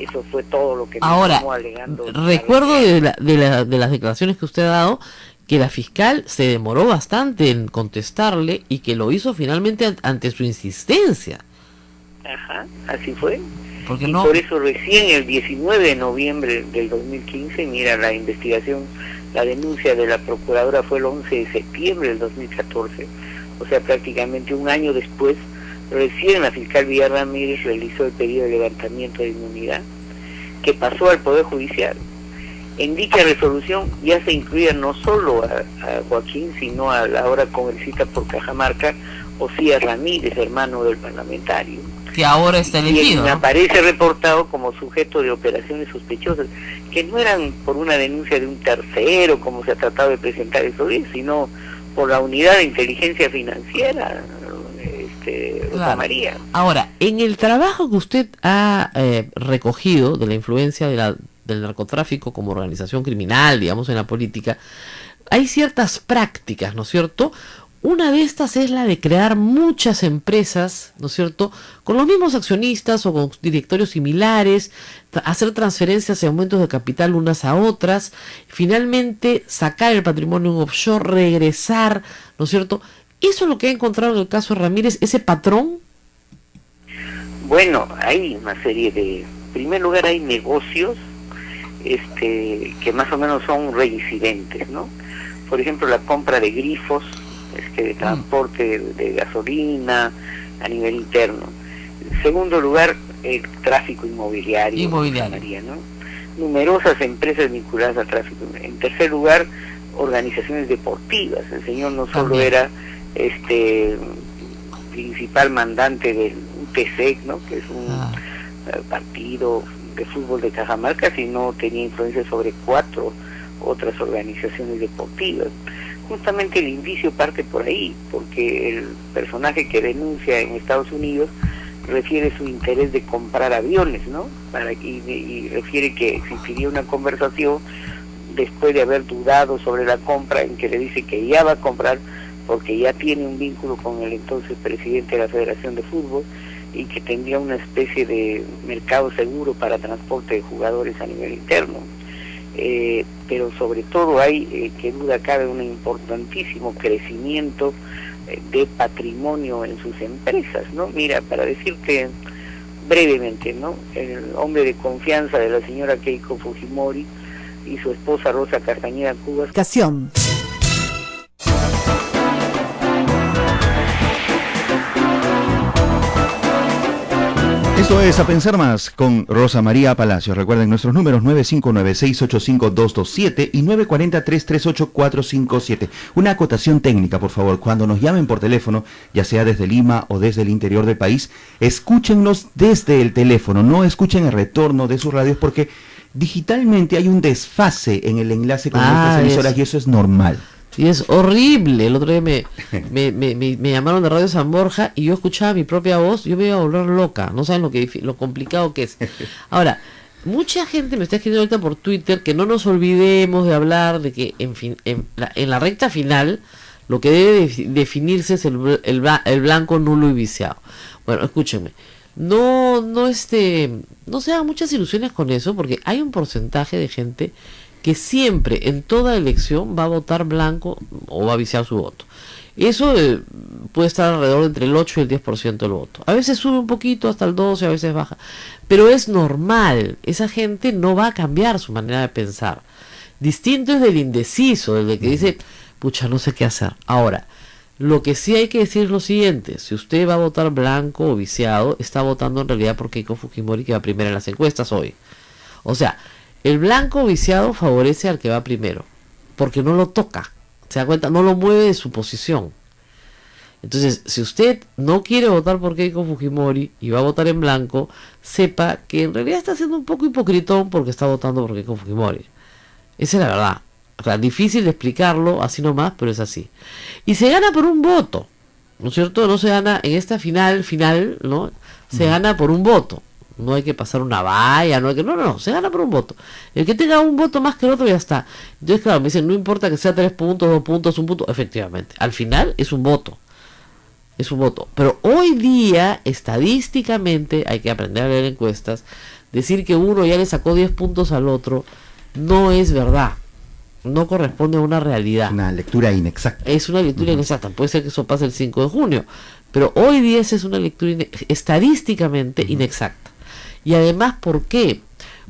Eso fue todo lo que me estamos alegando. Recuerdo de las declaraciones que usted ha dado, que la fiscal se demoró bastante en contestarle y que lo hizo finalmente ante su insistencia. Ajá, así fue. Porque y no... por eso recién el 19 de noviembre del 2015, mira, la investigación, la denuncia de la procuradora fue el 11 de septiembre del 2014, o sea, prácticamente un año después, recién la fiscal Villar Ramírez realizó el pedido de levantamiento de inmunidad, que pasó al Poder Judicial. En dicha resolución ya se incluía no solo a Joaquín, sino a la ahora congresista por Cajamarca, Osías Ramírez, hermano del parlamentario, que ahora está elegido, y me aparece reportado como sujeto de operaciones sospechosas, que no eran por una denuncia de un tercero, como se ha tratado de presentar estos días, sino por la unidad de inteligencia financiera, Rosa María. Ahora, en el trabajo que usted ha recogido de la influencia del narcotráfico como organización criminal, digamos, en la política, hay ciertas prácticas, ¿no es cierto? Una de estas es la de crear muchas empresas, ¿no es cierto?, con los mismos accionistas o con directorios similares, hacer transferencias y aumentos de capital unas a otras, finalmente sacar el patrimonio en offshore, regresar, ¿no es cierto? ¿Eso es lo que ha encontrado en el caso de Ramírez, ese patrón? Bueno, hay una serie de... En primer lugar, hay negocios que más o menos son reincidentes, ¿no? Por ejemplo, la compra de grifos, de transporte de gasolina a nivel interno. En segundo lugar, el tráfico inmobiliario. María, ¿no? Numerosas empresas vinculadas al tráfico. En tercer lugar, organizaciones deportivas. El señor no solo También. era principal mandante del UTC, ¿no?, que es un partido de fútbol de Cajamarca, sino tenía influencia sobre 4 otras organizaciones deportivas. Justamente el indicio parte por ahí, porque el personaje que denuncia en Estados Unidos refiere su interés de comprar aviones, ¿no? Y refiere que existiría una conversación después de haber dudado sobre la compra, en que le dice que ya va a comprar porque ya tiene un vínculo con el entonces presidente de la Federación de Fútbol y que tendría una especie de mercado seguro para transporte de jugadores a nivel interno. Pero sobre todo hay, que duda cabe, un importantísimo crecimiento de patrimonio en sus empresas, ¿no? Mira, para decirte brevemente, ¿no?, el hombre de confianza de la señora Keiko Fujimori y su esposa Rosa Castañeda Cubas. Comunicación. Esto es A Pensar Más con Rosa María Palacios. Recuerden nuestros números 9596852227 y 943384557. Una acotación técnica, por favor. Cuando nos llamen por teléfono, ya sea desde Lima o desde el interior del país, escúchennos desde el teléfono. No escuchen el retorno de sus radios porque digitalmente hay un desfase en el enlace con nuestras emisoras y eso es normal. Sí, es horrible. El otro día me llamaron de Radio San Borja y yo escuchaba mi propia voz, yo me iba a volver loca. No saben lo complicado que es. Ahora, mucha gente me está escribiendo ahorita por Twitter que no nos olvidemos de hablar de que, en fin, en la recta final, lo que debe definirse es el blanco, nulo y viciado. Bueno, escúchenme. No se hagan muchas ilusiones con eso, porque hay un porcentaje de gente que siempre, en toda elección, va a votar blanco o va a viciar su voto. Eso puede estar alrededor de entre el 8 y el 10% del voto. A veces sube un poquito hasta el 12, a veces baja. Pero es normal. Esa gente no va a cambiar su manera de pensar. Distinto es del indeciso, del que dice, pucha, no sé qué hacer. Ahora, lo que sí hay que decir es lo siguiente: si usted va a votar blanco o viciado, está votando en realidad por Keiko Fujimori, que va primero en las encuestas hoy. O sea, el blanco viciado favorece al que va primero, porque no lo toca, se da cuenta, no lo mueve de su posición. Entonces, si usted no quiere votar por Keiko Fujimori y va a votar en blanco, sepa que en realidad está siendo un poco hipocritón porque está votando por Keiko Fujimori. Esa es la verdad. O sea, difícil de explicarlo así nomás, pero es así. Y se gana por un voto, ¿no es cierto? No se gana en esta final, ¿no? Se gana por un voto. No hay que pasar una valla, no, se gana por un voto. El que tenga un voto más que el otro ya está. Entonces, claro, me dicen, no importa que sea 3 puntos, 2 puntos, 1 punto. Efectivamente, al final es un voto. Es un voto. Pero hoy día, estadísticamente, hay que aprender a leer encuestas. Decir que uno ya le sacó 10 puntos al otro no es verdad. No corresponde a una realidad. Una lectura inexacta. Es una lectura inexacta. Puede ser que eso pase el 5 de junio. Pero hoy día esa es una lectura estadísticamente inexacta. Y además, ¿por qué?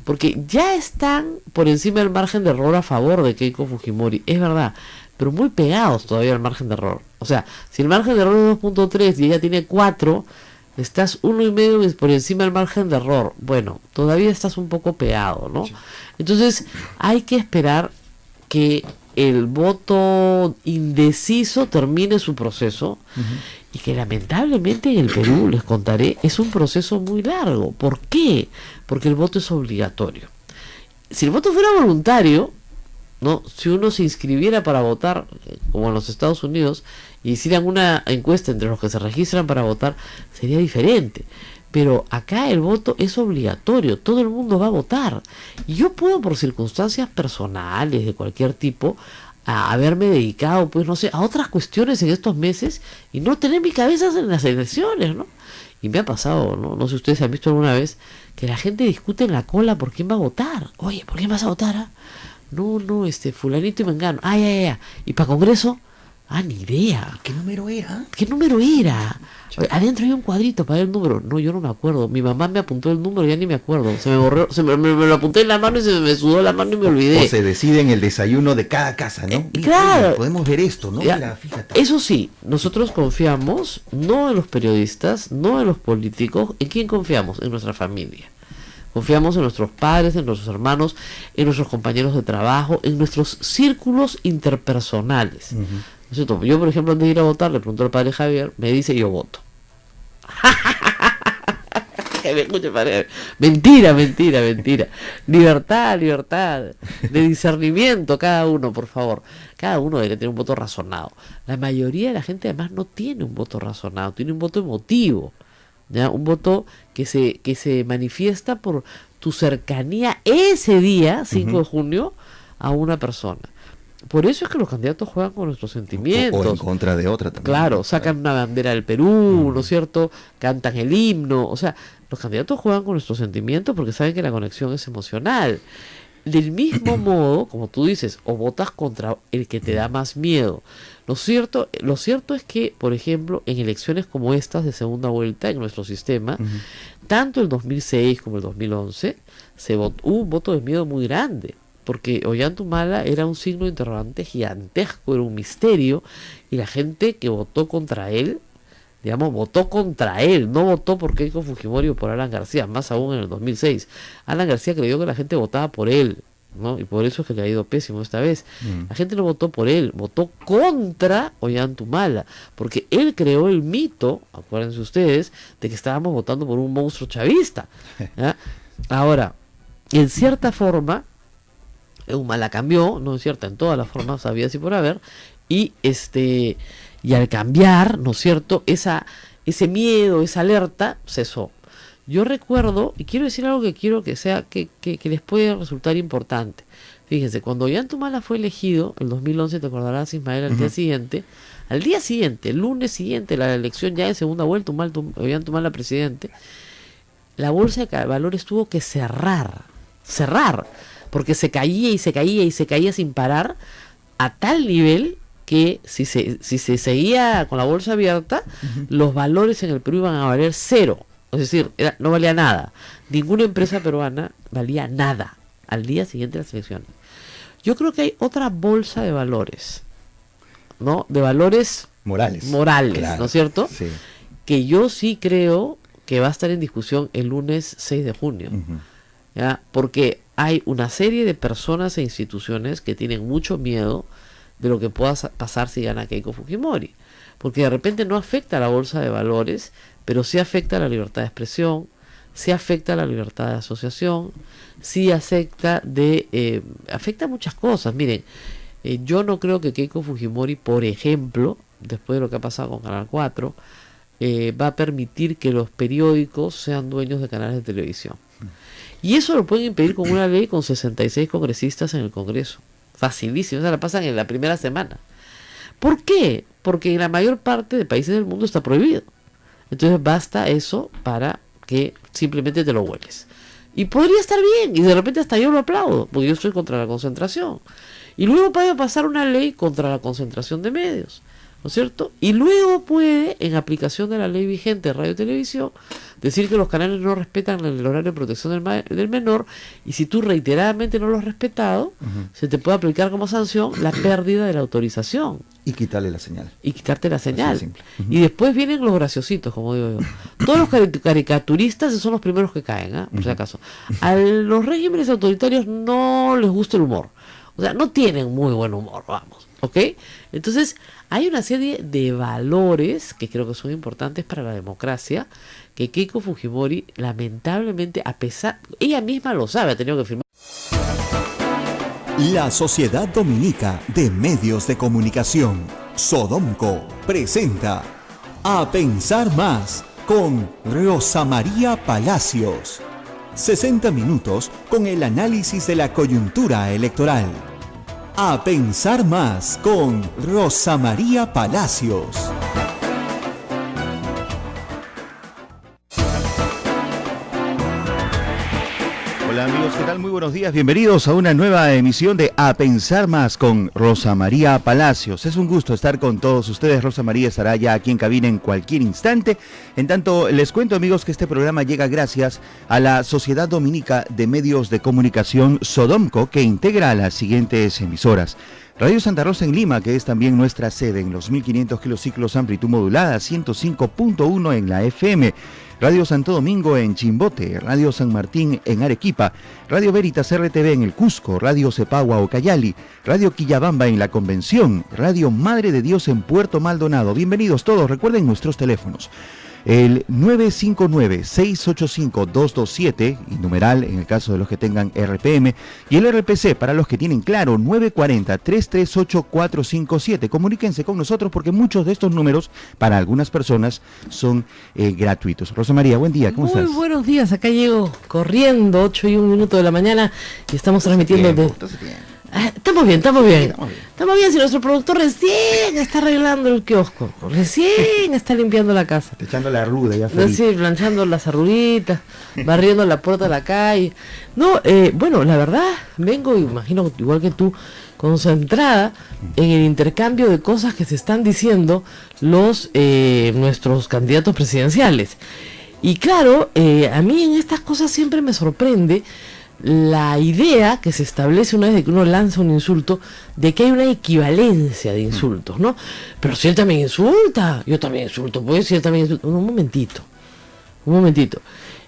Porque ya están por encima del margen de error a favor de Keiko Fujimori, es verdad, pero muy pegados todavía al margen de error. O sea, si el margen de error es 2.3 y ella tiene 4, estás 1,5 por encima del margen de error. Bueno, todavía estás un poco pegado, ¿no? Entonces, hay que esperar que el voto indeciso termine su proceso. Y que lamentablemente en el Perú, les contaré, es un proceso muy largo. ¿Por qué? Porque el voto es obligatorio. Si el voto fuera voluntario, ¿no? Si uno se inscribiera para votar, como en los Estados Unidos, y hicieran una encuesta entre los que se registran para votar, sería diferente. Pero acá el voto es obligatorio, todo el mundo va a votar. Y yo puedo, por circunstancias personales de cualquier tipo, a haberme dedicado, pues no sé, a otras cuestiones en estos meses y no tener mi cabeza en las elecciones, ¿no? Y me ha pasado, ¿no? No sé si ustedes han visto alguna vez que la gente discute en la cola por quién va a votar. Oye, ¿por quién vas a votar? ¿Ah? No, fulanito y mengano. Ya. ¿Y para Congreso? Ni idea. ¿Qué número era? ¿Qué número era? Oye, adentro hay un cuadrito para el número. No, yo no me acuerdo. Mi mamá me apuntó el número, ya ni me acuerdo. Se me borró, me lo apunté en la mano y se me sudó la mano y me olvidé. O se decide en el desayuno de cada casa, ¿no? Claro. Podemos ver esto, ¿no? Ya, Mira, fíjate. eso sí, nosotros confiamos no en los periodistas, no en los políticos. ¿En quién confiamos? En nuestra familia. Confiamos en nuestros padres, en nuestros hermanos, en nuestros compañeros de trabajo, en nuestros círculos interpersonales. ¿No es cierto? Yo, por ejemplo, antes de ir a votar, le pregunto al padre Javier, me dice yo voto. Que me escuche, padre. Mentira. Libertad de discernimiento cada uno, por favor. Cada uno debe tener un voto razonado. La mayoría de la gente además no tiene un voto razonado, tiene un voto emotivo, ¿ya? Un voto que se manifiesta por tu cercanía ese día, 5 de junio, a una persona. Por eso es que los candidatos juegan con nuestros sentimientos. O en contra de otra también. Claro, sacan una bandera del Perú, ¿no es cierto? Cantan el himno. O sea, los candidatos juegan con nuestros sentimientos porque saben que la conexión es emocional. Del mismo modo, como tú dices, o votas contra el que te da más miedo. Lo cierto es que, por ejemplo, en elecciones como estas de segunda vuelta en nuestro sistema, tanto el 2006 como el 2011, hubo un voto de miedo muy grande. Porque Ollantaytamala era un signo de interrogante gigantesco, era un misterio, y la gente que votó contra él, digamos, votó contra él, no votó por Keiko Fujimori o por Alan García, más aún en el 2006. Alan García creyó que la gente votaba por él, ¿no? Y por eso es que le ha ido pésimo esta vez. La gente no votó por él, votó contra Ollantaytamala, porque él creó el mito, acuérdense ustedes, de que estábamos votando por un monstruo chavista, ¿ya? Ahora, en cierta forma, Humala cambió, no es cierto, en todas las formas había así por haber, y al cambiar, ¿no es cierto?, ese miedo, esa alerta cesó. Yo recuerdo, y quiero decir algo que quiero que les puede resultar importante. Fíjense, cuando Ollantaytamala fue elegido, el 2011, te acordarás, Ismael, al día siguiente, el lunes siguiente, la elección ya en segunda vuelta, Ollantaytamala presidente, la bolsa de valores tuvo que cerrar, porque se caía sin parar, a tal nivel que si se seguía con la bolsa abierta, los valores en el Perú iban a valer cero. Es decir, no valía nada. Ninguna empresa peruana valía nada al día siguiente de las elecciones. Yo creo que hay otra bolsa de valores, ¿no? De valores morales, claro, ¿no es cierto? Sí. Que yo sí creo que va a estar en discusión el lunes 6 de junio. ¿Ya? Porque hay una serie de personas e instituciones que tienen mucho miedo de lo que pueda pasar si gana Keiko Fujimori, porque de repente no afecta a la bolsa de valores, pero sí afecta a la libertad de expresión, sí afecta a la libertad de asociación, sí afecta a muchas cosas. Miren, yo no creo que Keiko Fujimori, por ejemplo, después de lo que ha pasado con Canal 4, va a permitir que los periódicos sean dueños de canales de televisión. Y eso lo pueden impedir con una ley con 66 congresistas en el Congreso. Facilísimo, o sea, la pasan en la primera semana. ¿Por qué? Porque en la mayor parte de países del mundo está prohibido. Entonces basta eso para que simplemente te lo hueles. Y podría estar bien, y de repente hasta yo lo aplaudo, porque yo estoy contra la concentración. Y luego puede pasar una ley contra la concentración de medios, ¿no es cierto? Y luego puede, en aplicación de la ley vigente de radio y televisión, decir que los canales no respetan el horario de protección del menor, y si tú reiteradamente no lo has respetado, se te puede aplicar como sanción la pérdida de la autorización. Y quitarle la señal. Y quitarte la señal. Y después vienen los graciositos, como digo yo. Todos los caricaturistas son los primeros que caen, por si acaso. A los regímenes autoritarios no les gusta el humor. O sea, no tienen muy buen humor, vamos. ¿Ok? Entonces, hay una serie de valores que creo que son importantes para la democracia, que Keiko Fujimori, lamentablemente, ella misma lo sabe, ha tenido que firmar. La Sociedad Dominica de Medios de Comunicación, Sodomco, presenta A Pensar Más con Rosa María Palacios. 60 minutos con el análisis de la coyuntura electoral. A Pensar Más con Rosa María Palacios. Hola amigos, ¿qué tal? Muy buenos días, bienvenidos a una nueva emisión de A Pensar Más con Rosa María Palacios. Es un gusto estar con todos ustedes. Rosa María estará ya aquí en cabina en cualquier instante. En tanto, les cuento amigos que este programa llega gracias a la Sociedad Dominica de Medios de Comunicación, Sodomco, que integra a las siguientes emisoras: Radio Santa Rosa en Lima, que es también nuestra sede en los 1500 kilociclos amplitud modulada, 105.1 en la FM. Radio Santo Domingo en Chimbote, Radio San Martín en Arequipa, Radio Veritas RTV en el Cusco, Radio Cepagua Ocayali, Radio Quillabamba en la Convención, Radio Madre de Dios en Puerto Maldonado. Bienvenidos todos, recuerden nuestros teléfonos. El 959-685-227, y numeral en el caso de los que tengan RPM, y el RPC para los que tienen claro, 940-338-457. Comuníquense con nosotros porque muchos de estos números, para algunas personas, son gratuitos. Rosa María, buen día, ¿cómo estás? Muy buenos días, acá llego corriendo, 8:01 de la mañana, y estamos transmitiendo Estamos bien. Estamos bien si nuestro productor recién está arreglando el kiosco, recién está limpiando la casa. Echando la arruga ya feliz. Sí, planchando las arruguitas, barriendo la puerta de la calle. No, bueno, la verdad, vengo, imagino, igual que tú, concentrada en el intercambio de cosas que se están diciendo nuestros candidatos presidenciales. Y claro, a mí en estas cosas siempre me sorprende la idea que se establece una vez de que uno lanza un insulto, de que hay una equivalencia de insultos, ¿no? Pero si él también insulta, yo también insulto, pues si él también insulta. Un momentito.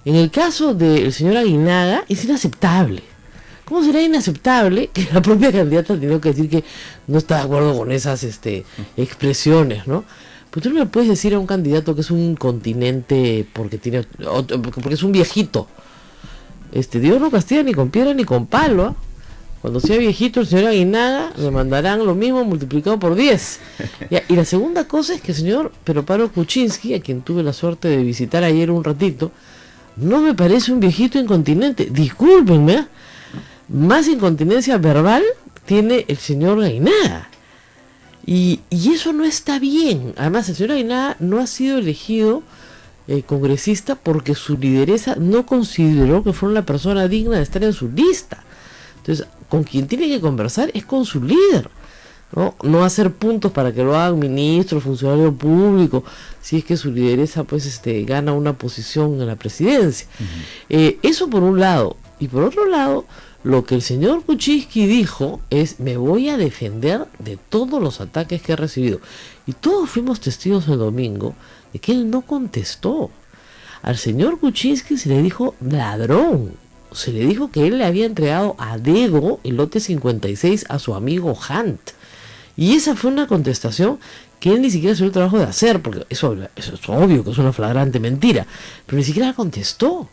En el caso del señor Aguinaga es inaceptable. ¿Cómo será inaceptable que la propia candidata ha tenido que decir que no está de acuerdo con esas expresiones, ¿no? Pues tú no le puedes decir a un candidato que es un incontinente porque es un viejito. Dios no castiga ni con piedra ni con palo, ¿eh? Cuando sea viejito el señor Aguinaga le mandarán lo mismo multiplicado por 10. Y la segunda cosa es que el señor Pero-Paro Kuczynski, a quien tuve la suerte de visitar ayer un ratito, no me parece un viejito incontinente. Discúlpenme, ¿eh? Más incontinencia verbal tiene el señor Aguinaga. Y eso no está bien. Además, el señor Aguinaga no ha sido elegido congresista porque su lideresa no consideró que fuera una persona digna de estar en su lista. Entonces, con quien tiene que conversar es con su líder, no hacer puntos para que lo hagan ministro, funcionario público, si es que su lideresa pues gana una posición en la presidencia. Eso por un lado. Y por otro lado, lo que el señor Kuczynski dijo es: me voy a defender de todos los ataques que he recibido. Y todos fuimos testigos el domingo de que él no contestó. Al señor Kuczynski se le dijo ladrón, se le dijo que él le había entregado a dedo el lote 56 a su amigo Hunt, y esa fue una contestación que él ni siquiera se dio el trabajo de hacer, porque eso es obvio que es una flagrante mentira, pero ni siquiera contestó.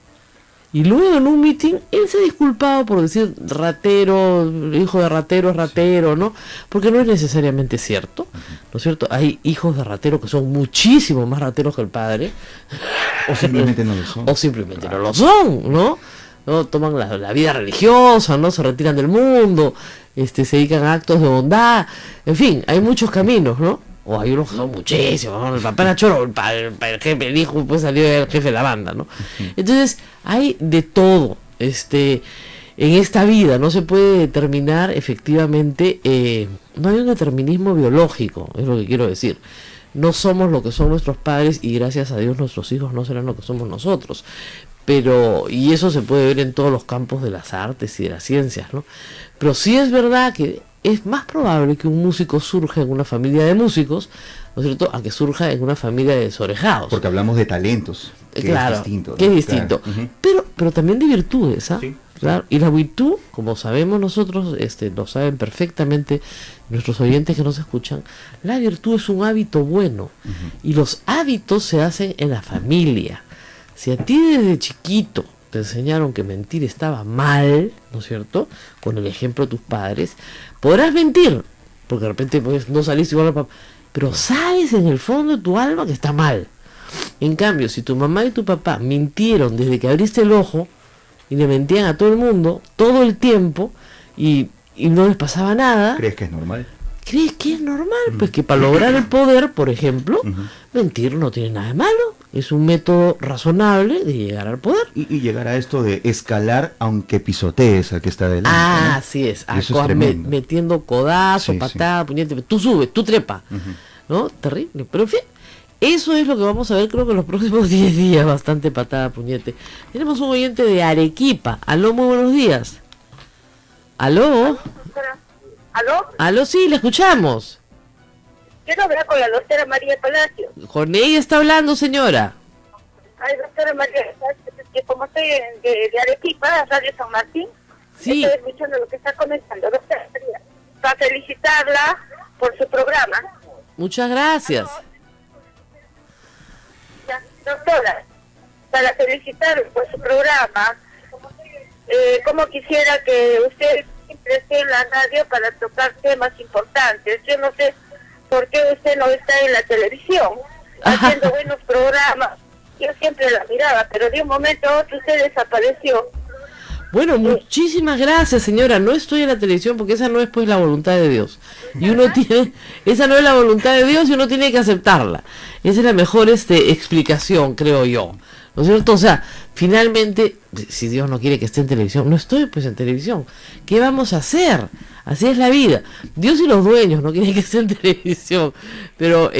Y luego en un meeting él se ha disculpado por decir ratero, hijo de ratero es ratero, ¿no? Porque no es necesariamente cierto, ¿no es cierto? Hay hijos de ratero que son muchísimo más rateros que el padre. O simplemente no lo son. O simplemente no lo son, ¿no? ¿No? Toman la vida religiosa, ¿no? Se retiran del mundo, se dedican a actos de bondad. En fin, hay muchos caminos, ¿no? O hay unos que son muchísimos, ¿no? El papá era choro, el jefe, el hijo pues salió el jefe de la banda, ¿no? Entonces hay de todo en esta vida. No se puede determinar efectivamente, no hay un determinismo biológico, es lo que quiero decir. No somos lo que son nuestros padres y gracias a Dios nuestros hijos no serán lo que somos nosotros. Y eso se puede ver en todos los campos de las artes y de las ciencias, ¿no? Pero sí es verdad que es más probable que un músico surja en una familia de músicos, ¿no es cierto?, a que surja en una familia de desorejados. Porque hablamos de talentos, claro, es distinto, ¿no? Que es distinto. Claro. Pero también de virtudes, ¿ah? Sí. Claro. Y la virtud, como sabemos nosotros, lo saben perfectamente nuestros oyentes que nos escuchan, la virtud es un hábito bueno. Y los hábitos se hacen en la familia. Si a ti desde chiquito te enseñaron que mentir estaba mal, ¿no es cierto?, con el ejemplo de tus padres, podrás mentir, porque de repente pues, no saliste igual a papá, pero sabes en el fondo de tu alma que está mal. En cambio, si tu mamá y tu papá mintieron desde que abriste el ojo, y le mentían a todo el mundo, todo el tiempo, y no les pasaba nada... ¿Crees que es normal? ¿Crees que es normal? Pues que para lograr el poder, por ejemplo, mentir no tiene nada de malo. Es un método razonable de llegar al poder. Y llegar a esto de escalar aunque pisotees al que está delante. Ah, ¿no? Así es. Metiendo codazo, patada, puñete. Tú subes, tú trepa. ¿No? Terrible. Pero en fin, eso es lo que vamos a ver creo que en los próximos 10 días. Bastante patada, puñete. Tenemos un oyente de Arequipa. Aló, muy buenos días. Aló. ¿Aló? Aló, sí, le escuchamos. Quiero hablar con la doctora María Palacio. Con ella está hablando, señora. Ay, doctora María, es que como estoy de Arequipa, Radio San Martín, Sí. estoy escuchando lo que está comentando, doctora María, para felicitarla por su programa. Muchas gracias. Ya, doctora, para felicitarla por su programa, como quisiera que usted siempre esté en la radio para tocar temas importantes. Yo no sé por qué usted no está en la televisión haciendo buenos programas. Yo siempre la miraba, pero de un momento a otro usted desapareció. Bueno, muchísimas gracias, señora. No estoy en la televisión porque esa no es pues la voluntad de Dios. Y uno tiene, esa no es la voluntad de Dios y uno tiene que aceptarla. Esa es la mejor explicación, creo yo. ¿No es cierto? O sea, finalmente, si Dios no quiere que esté en televisión, no estoy pues en televisión. ¿Qué vamos a hacer? Así es la vida. Dios y los dueños no quieren que esté en televisión. Pero,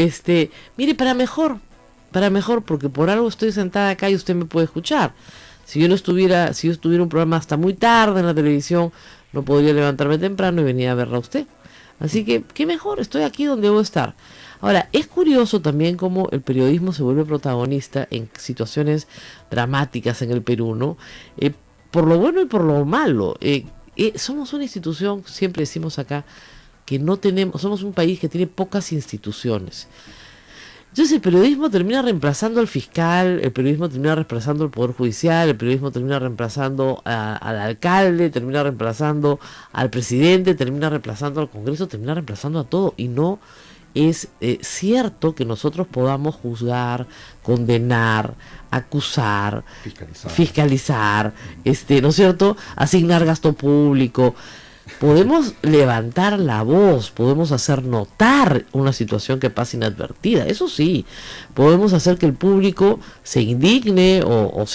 mire, para mejor, porque por algo estoy sentada acá y usted me puede escuchar. Si yo tuviera un programa hasta muy tarde en la televisión, no podría levantarme temprano y venir a verla a usted. Así que, qué mejor, estoy aquí donde debo estar. Ahora, es curioso también cómo el periodismo se vuelve protagonista en situaciones dramáticas en el Perú, ¿no? Por lo bueno y por lo malo. Somos una institución, siempre decimos acá, que no tenemos, somos un país que tiene pocas instituciones. Entonces el periodismo termina reemplazando al fiscal, el periodismo termina reemplazando al Poder Judicial, el periodismo termina reemplazando al alcalde, termina reemplazando al presidente, termina reemplazando al Congreso, termina reemplazando a todo. Y no es cierto que nosotros podamos juzgar, condenar, acusar, fiscalizar, ¿no es cierto?, asignar gasto público. Podemos levantar la voz, podemos hacer notar una situación que pasa inadvertida, eso sí, podemos hacer que el público se indigne o se